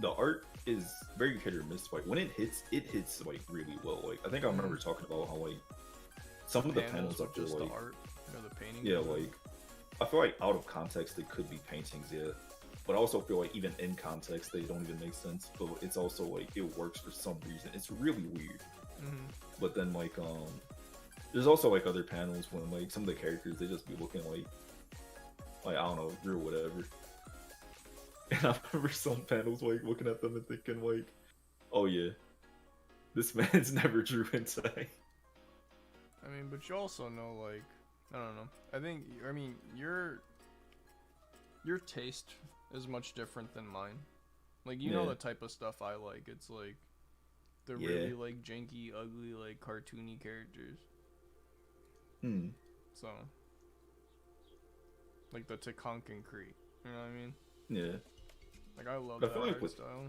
the art is very hit or miss. Like when it hits like really well. Like I think I remember talking about how like some of the panels up there, like the art, the painting. Yeah, like I feel like out of context they could be paintings, yeah. But I also feel like even in context they don't even make sense. But it's also like it works for some reason. It's really weird. But then like there's also like other panels when like some of the characters they just be looking like I don't know, real whatever. And I remember some panels like looking at them and thinking like, oh yeah, this man's never drew hentai. I mean, but you also know like, I don't know. I mean your taste is much different than mine. Like you know the type of stuff I like. It's like the really like janky, ugly, like cartoony characters. So like the Takonkin Crete. You know what I mean? Yeah. Like I love that art style.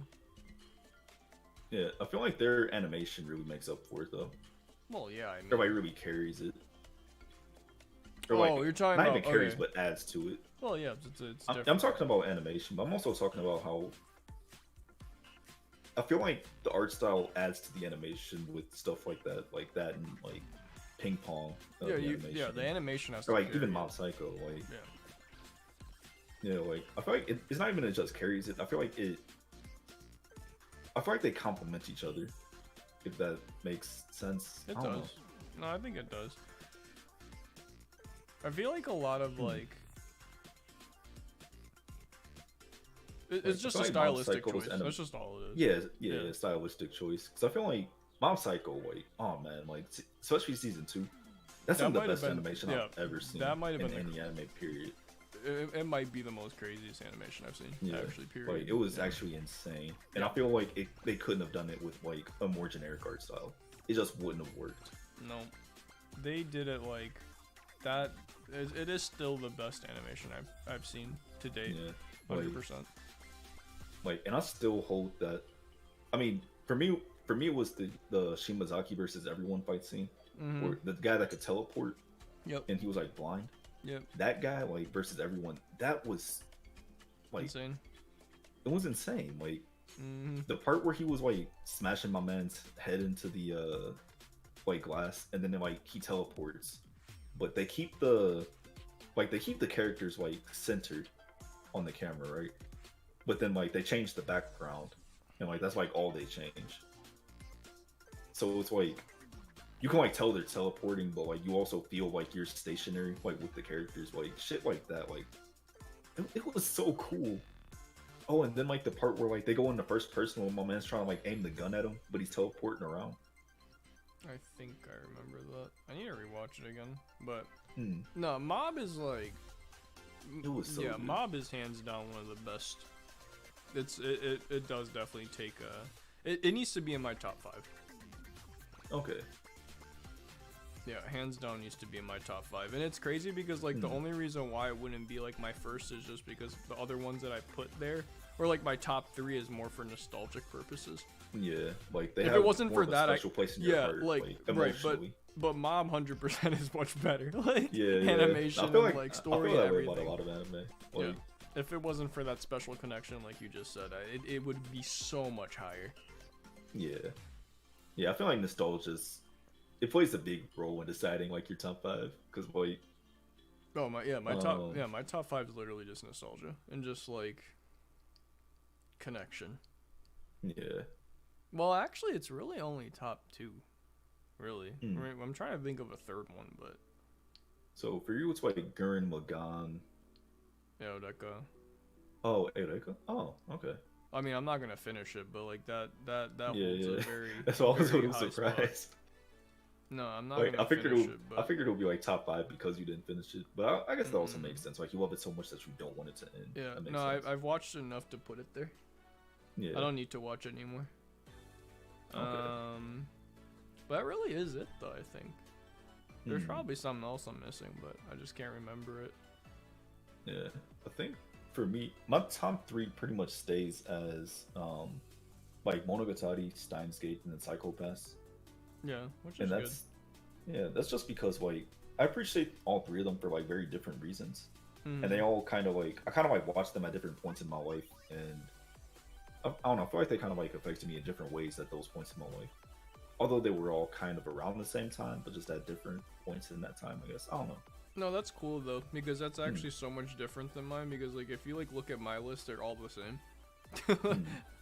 Yeah, I feel like their animation really makes up for it though. Well, yeah, I mean, everybody really carries it. Or like, you're talking not about even carries, but adds to it. Well, yeah, it's different. I'm talking about animation, but I'm also talking about how I feel like the art style adds to the animation with stuff like that and like ping pong. The animation has to or like carry even it. Mob Psycho, like like I feel like it's not even it just carries it. I feel like they complement each other. If that makes sense. It does. No, I think it does. I feel like a lot of like it's just a stylistic choice. That's just all it is. Yeah, stylistic choice. Because I feel like Mob Psycho, like, oh man, like especially season 2, that's one of the best animation I've ever seen. That might have been any anime period. It might be the most craziest animation I've seen. Actually, period. Like it was actually insane, and I feel like they couldn't have done it with like a more generic art style. It just wouldn't have worked. No, they did it like that. It is still the best animation I've seen to date. 100%. Like, and I still hold that. I mean, for me, it was the Shimazaki versus everyone fight scene, where the guy that could teleport. Yep. And he was like blind. Yep. That guy, like, versus everyone, that was like insane. It was insane. Like the part where he was like smashing my man's head into the like glass, and then like he teleports, but they keep the characters like centered on the camera, right? But then like they change the background, and like that's like all they change. So it's like you can like tell they're teleporting, but like you also feel like you're stationary, like with the characters, like shit like that. Like it was so cool. Oh, and then like the part where like they go into first person when my man's trying to like aim the gun at him, but he's teleporting around. I think I remember that. I need to rewatch it again, but no, Mob is like, it was so good. Mob is hands down one of the best. It does definitely take it needs to be in my top 5. Okay. Yeah, hands down needs to be in my top 5, and it's crazy because like the only reason why it wouldn't be like my first is just because the other ones that I put there, or like my top 3 is more for nostalgic purposes. Yeah, like they if have it wasn't more for of a that, special place in your heart, like emotionally. but Mob 100% is much better. Like yeah. animation, I feel like, like story, I feel that everything. Way about a lot of anime. Like, yeah. If it wasn't for that special connection, like you just said, it would be so much higher. Yeah. Yeah, I feel like nostalgia's it plays a big role in deciding like your top 5, because like my top 5 is literally just nostalgia and just like connection. Yeah. Well, actually, it's really only top 2. Really, I'm trying to think of a third one, but so for you, it's like Gurren Lagann. Eureka. Oh, Eureka. Oh, okay. I mean, I'm not gonna finish it, but like that holds a very. That's always very a high surprise. Spot. No, I'm not like, gonna finish it. But... I figured it'll be like top 5 because you didn't finish it, but I guess that also makes sense. Like you love it so much that you don't want it to end. Yeah, no, I've watched enough to put it there. Yeah. I don't need to watch it anymore. Okay. But that really is it, though. I think there's probably something else I'm missing, but I just can't remember it. Yeah, I think for me, my top 3 pretty much stays as like Monogatari, Steins Gate, and then Psycho-Pass. Yeah, which is good. Yeah, that's just because like I appreciate all 3 of them for like very different reasons. and they all kind of like watched them at different points in my life, and I don't know. I feel like they kind of like affected me in different ways at those points in my life. Although they were all kind of around the same time, but just at different points in that time, I guess. I don't know. No, that's cool though, because that's actually so much different than mine. Because like, if you like look at my list, they're all the same.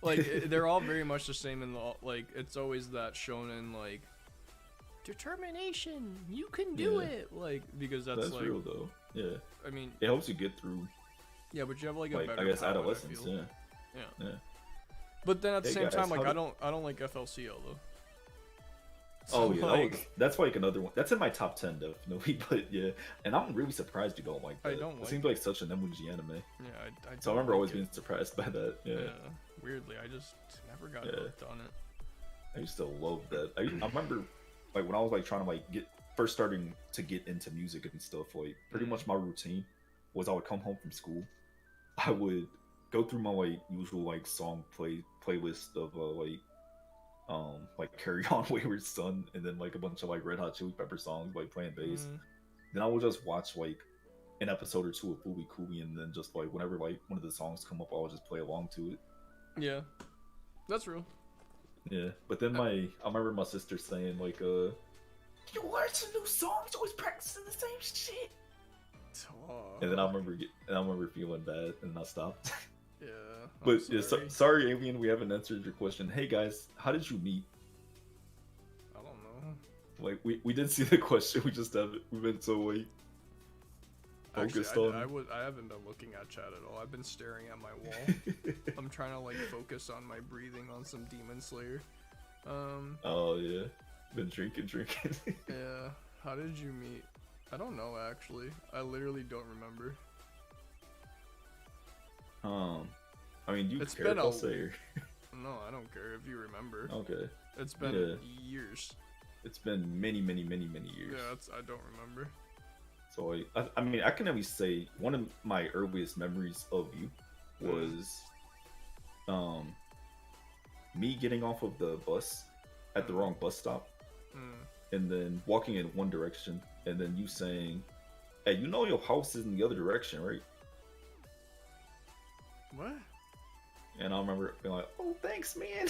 Like they're all very much the same in the like. It's always that shonen like determination. You can do it. Like because that's like real though. Yeah. I mean, it helps you get through. Yeah, but you have like a better. I guess power, adolescence. Yeah. But then at the same time, like I don't like FLCL though. So, that's like another one. That's in my top 10 definitely, but yeah. And I'm really surprised you don't like that. It seems like such an emoji anime. Yeah, I so I remember always being surprised by that. Yeah. Weirdly, I just never got hooked on it. I used to love that. I remember like when I was like trying to like first starting to get into music and stuff, like pretty much my routine was I would come home from school, I would go through my like usual like song playlist of like Carry On Wayward Son, and then like a bunch of like Red Hot Chili Pepper songs like playing bass. Then I would just watch like an episode or two of Fooly Cooly, and then just like whenever like one of the songs come up, I'll just play along to it. Yeah, that's real. Yeah, but then I remember my sister saying like, "You learn some new songs, always practicing the same shit." And then I remember feeling bad, and I stopped. Yeah. But sorry, Alien, we haven't answered your question. Hey guys, how did you meet? I don't know. Like we didn't see the question. We just haven't. We've been so like focused on. I haven't been looking at chat at all. I've been staring at my wall. I'm trying to like focus on my breathing on some Demon Slayer. Oh yeah, been drinking. Yeah. How did you meet? I don't know actually. I literally don't remember. I mean, do you care if I'll say? No, I don't care if you remember. Okay. It's been years. It's been many years. Yeah, I don't remember. So I mean, I can at least say one of my earliest memories of you was, me getting off of the bus at the wrong bus stop, and then walking in one direction, and then you saying, "Hey, you know your house is in the other direction, right?" What? And I remember being like, "Oh, thanks, man."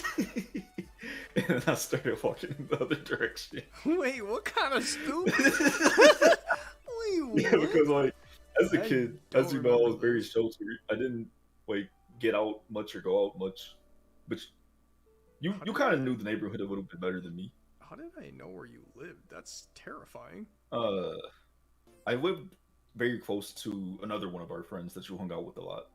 And then I started walking in the other direction. Wait, what kind of stupid? Wait, what? Yeah, because like as a kid, as you know, I was very sheltered. I didn't like get out much or go out much, but you kind of knew the neighborhood a little bit better than me. How did I know where you lived? That's terrifying. I lived very close to another one of our friends that you hung out with a lot.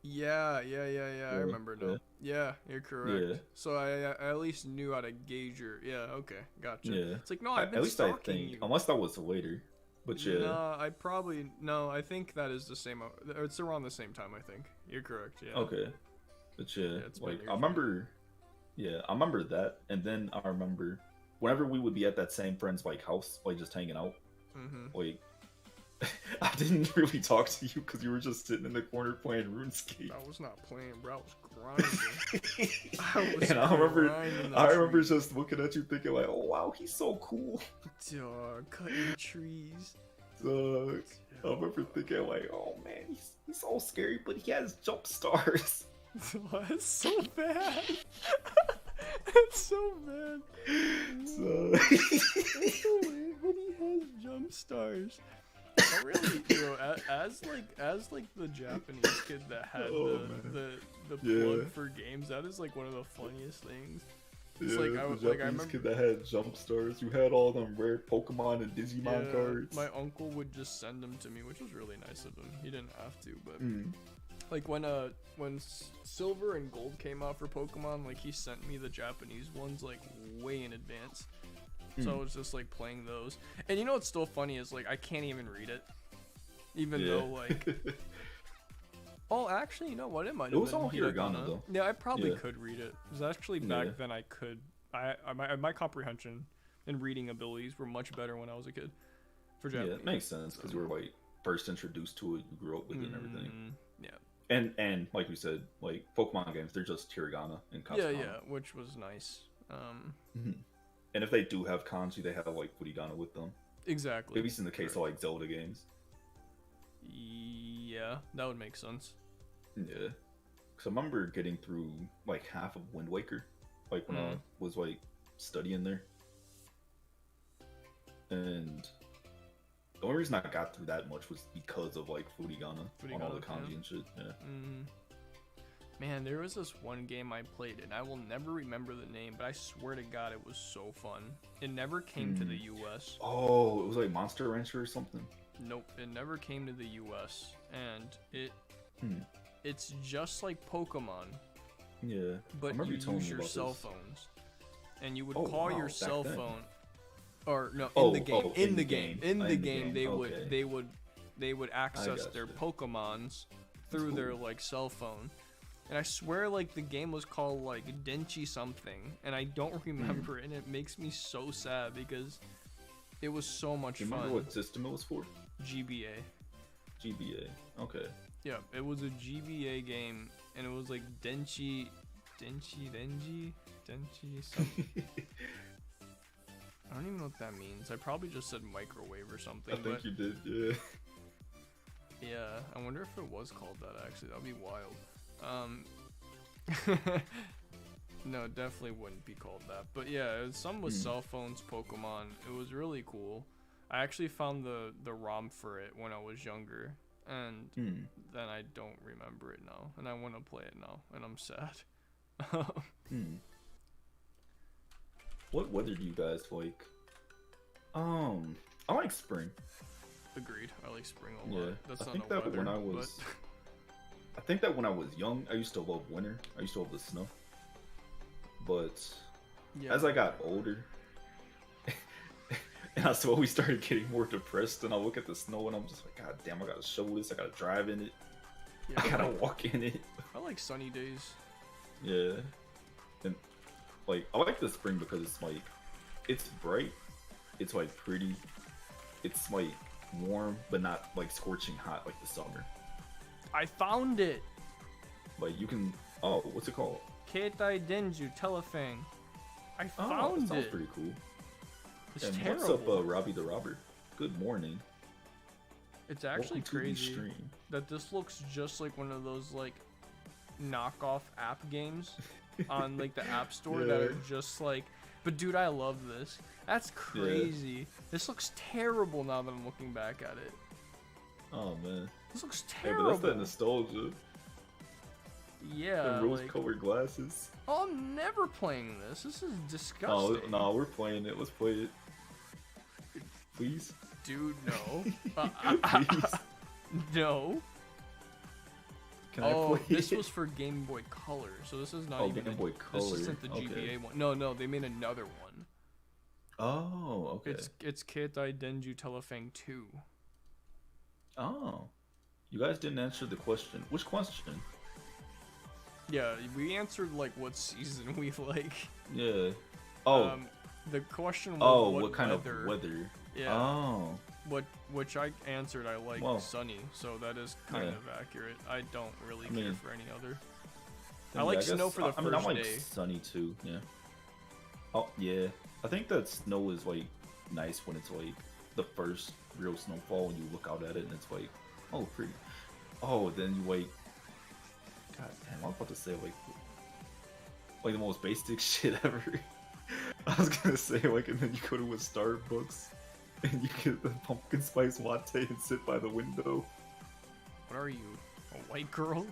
Yeah. I remember now. Yeah, you're correct. Yeah. So I at least knew how to gauge your. Yeah, okay, gotcha. Yeah. It's like no, I've been at least I think, you. Unless that was later, but yeah. No, I think that is the same. It's around the same time. I think you're correct. Yeah. Okay, but yeah, like I remember. Yeah, I remember that, and then I remember whenever we would be at that same friend's like house, like just hanging out, like. I didn't really talk to you because you were just sitting in the corner playing RuneScape. I was not playing, bro. I was grinding. And I remember just looking at you thinking like, "Oh wow, he's so cool." Dog, cutting trees. Dog. I remember thinking like, "Oh man, he's so scary, but he has jump stars." That's so bad. It's so bad. It's so weird, but he has jump stars. I really, as like the Japanese kid that had the plug for games, that is like one of the funniest things. It's like I remember kid that had jump stars. You had all them rare Pokemon and Digimon cards. My uncle would just send them to me, which was really nice of him. He didn't have to, but like when Silver and Gold came out for Pokemon, like he sent me the Japanese ones like way in advance. So I was just like playing those, and you know what's still funny is like I can't even read it, even though like. Oh, actually, you know what? It might. It was all hiragana though. Yeah, I probably could read it. Because actually back then I could. My comprehension and reading abilities were much better when I was a kid. For Japanese. Yeah, it makes sense because you were like first introduced to it, you grew up with it and everything. Yeah. And like you said, like Pokemon games, they're just hiragana and katakana. Yeah, which was nice. And if they do have kanji, they have like furigana with them. Exactly. At least in the case of like Zelda games. Yeah, that would make sense. Yeah. Because I remember getting through like half of Wind Waker, like when I was like studying there. And the only reason I got through that much was because of like Furigana on all the kanji and shit. Yeah. Man, there was this one game I played, and I will never remember the name, but I swear to God, it was so fun. It never came to the U.S. Oh, it was like Monster Rancher or something? Nope, it never came to the U.S. And it's just like Pokemon. Yeah. But you use your cell phones. And you would call your cell phone... Or, no, in the game, they would access their Pokemons through their, like, cell phone. And I swear, like, the game was called, like, Denchi something, and I don't remember it, and it makes me so sad because it was so much fun. Remember what system it was for? GBA. GBA, okay. Yeah, it was a GBA game, and it was, like, Denchi something. I don't even know what that means. I probably just said microwave or something. I think you did, yeah. Yeah, I wonder if it was called that, actually. That would be wild. No, it definitely wouldn't be called that. But yeah, it was some with cell phones, Pokemon. It was really cool. I actually found the ROM for it when I was younger, and then I don't remember it now, and I want to play it now, and I'm sad. What weather do you guys like? I like spring. Agreed. I like spring a lot. Yeah, That's I not think a that weather, when I was. I think that when I was young, I used to love winter. I used to love the snow. But as I got older, and I slowly started getting more depressed, and I look at the snow and I'm just like, God damn, I gotta shovel this, I gotta drive in it, I gotta walk in it. I like sunny days. Yeah. And like, I like the spring because it's like, it's bright, it's like pretty, it's like warm, but not like scorching hot like the summer. I found it! Like, you can, oh, what's it called? Keitai Denju Telefang. I found that sounds it. pretty cool. It's and terrible. What's up, Robbie the Robber? Good morning. It's actually crazy that this looks just like one of those like knockoff app games on like the App Store that are just like. But dude, I love this. That's crazy. Yeah. This looks terrible now that I'm looking back at it. Oh man. This looks terrible. Hey, but that's that nostalgia. Yeah. The rose-colored glasses. Oh, I'm never playing this. This is disgusting. Oh, no, we're playing it. Let's play it. Please? Dude, no. Please? No. Can I play this it? was for Game Boy Color, so this is not even Game Boy Color. This isn't the GBA one. No, they made another one. Oh, okay. It's Keitai Denju Telefang 2. Oh. You guys didn't answer the question. Which question? Yeah, we answered like what season we like. Yeah. Oh. The question was what kind of weather? Yeah. Oh. Which I answered I like sunny, so that is kind of accurate. I don't really care for any other. I like snow for the first I like day. Sunny too, yeah. Oh yeah. I think that snow is like nice when it's like the first real snowfall and you look out at it and it's like, oh pretty. Oh, then you like, God damn, I'm about to say like the most basic shit ever. I was gonna say like, and then you go to a Starbucks and you get the pumpkin spice latte and sit by the window. What are you, a white girl?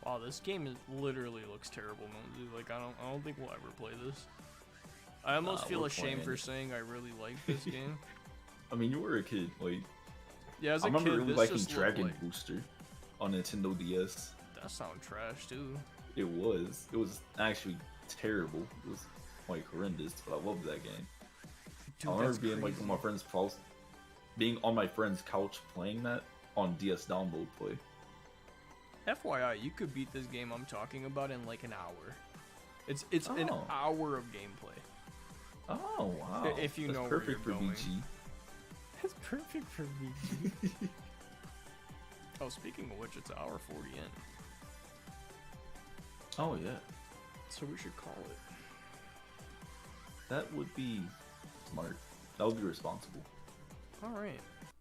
Wow, this game literally looks terrible, Monzu. Like I don't think we'll ever play this. I almost feel ashamed for saying I really like this game. I mean, you were a kid, like. Yeah, as a kid, I remember really liking Dragon like... Booster on Nintendo DS. That sound trash too. It was actually terrible. It was like horrendous, but I loved that game. Dude, I remember being like on my friend's house, being on my friend's couch playing that on DS download play. FYI, you could beat this game I'm talking about in like an hour. It's an hour of gameplay. Oh wow! If you know where you're going. BG. That's perfect for BG. Oh, speaking of which, it's an hour 40 in. Oh yeah. So we should call it. That would be smart. That would be responsible. All right.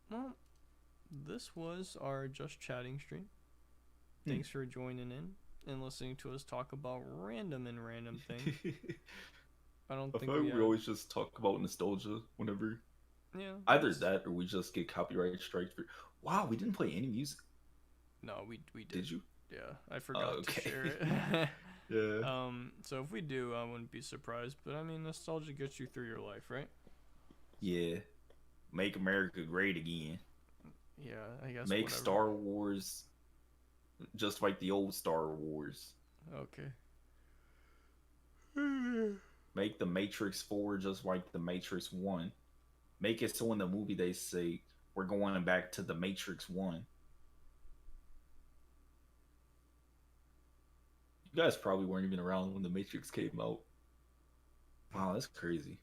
Well, this was our Just Chatting stream. Thanks for joining in and listening to us talk about random things. I feel like we always just talk about nostalgia whenever. Yeah. Either that or we just get copyright strikes for. Wow, we didn't play any music. No, we did. Did you? Yeah, I forgot to share it. Yeah. So if we do, I wouldn't be surprised. But I mean, nostalgia gets you through your life, right? Yeah. Make America great again. Yeah, I guess. Make whatever. Star Wars just like the old Star Wars. Okay. Make the Matrix 4 just like the Matrix 1. Make it so in the movie they say we're going back to the Matrix 1. You guys probably weren't even around when the Matrix came out. Wow, that's crazy.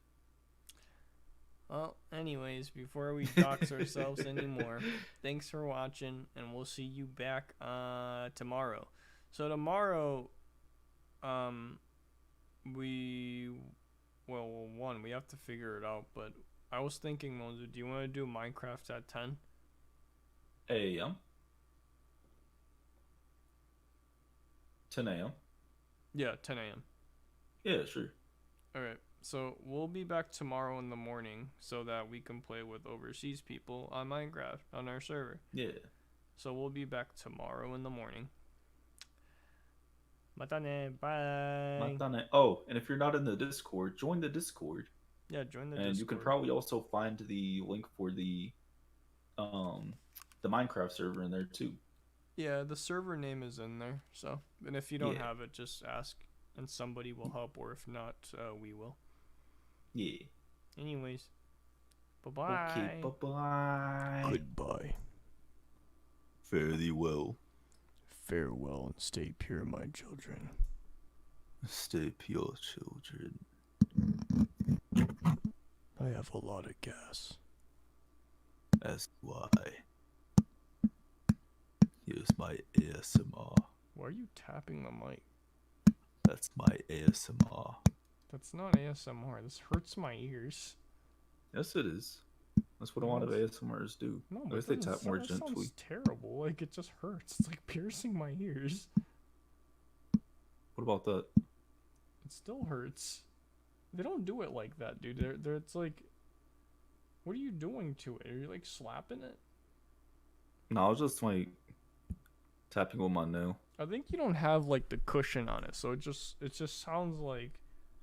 Well, anyways, before we dox ourselves anymore, thanks for watching, and we'll see you back tomorrow. So tomorrow, we have to figure it out, but I was thinking, Monzu, do you want to do Minecraft at 10? a.m. 10 a.m. Yeah, 10 a.m. Yeah, sure. Alright, so we'll be back tomorrow in the morning so that we can play with overseas people on Minecraft on our server. Yeah. So we'll be back tomorrow in the morning. Matane, bye. Matane. Oh, and if you're not in the Discord, join the Discord. Yeah, join the Discord. And you can probably also find the link for the Minecraft server in there too. Yeah, the server name is in there. So, and if you don't have it, just ask, and somebody will help. Or if not, we will. Yeah. Anyways, bye-bye. Okay, bye-bye. Goodbye. Fare thee well. Farewell and stay pure, my children. Stay pure, children. I have a lot of gas. Ask why. Here's my ASMR. Why are you tapping the mic? That's my ASMR. That's not ASMR. This hurts my ears. Yes, it is. That's what a lot of ASMRs do. No, I guess they tap more gently. Sounds terrible. Like, it just hurts. It's like piercing my ears. What about that? It still hurts. They don't do it like that, dude. It's like, what are you doing to it? Are you like slapping it? No, I was just like tapping with my nail. I think you don't have like the cushion on it, so it just sounds like.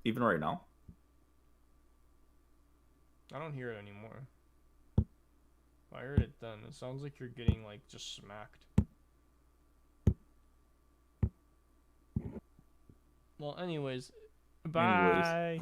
Even right now? I don't hear it anymore. I heard it then. It sounds like you're getting like just smacked. Well, anyways, bye.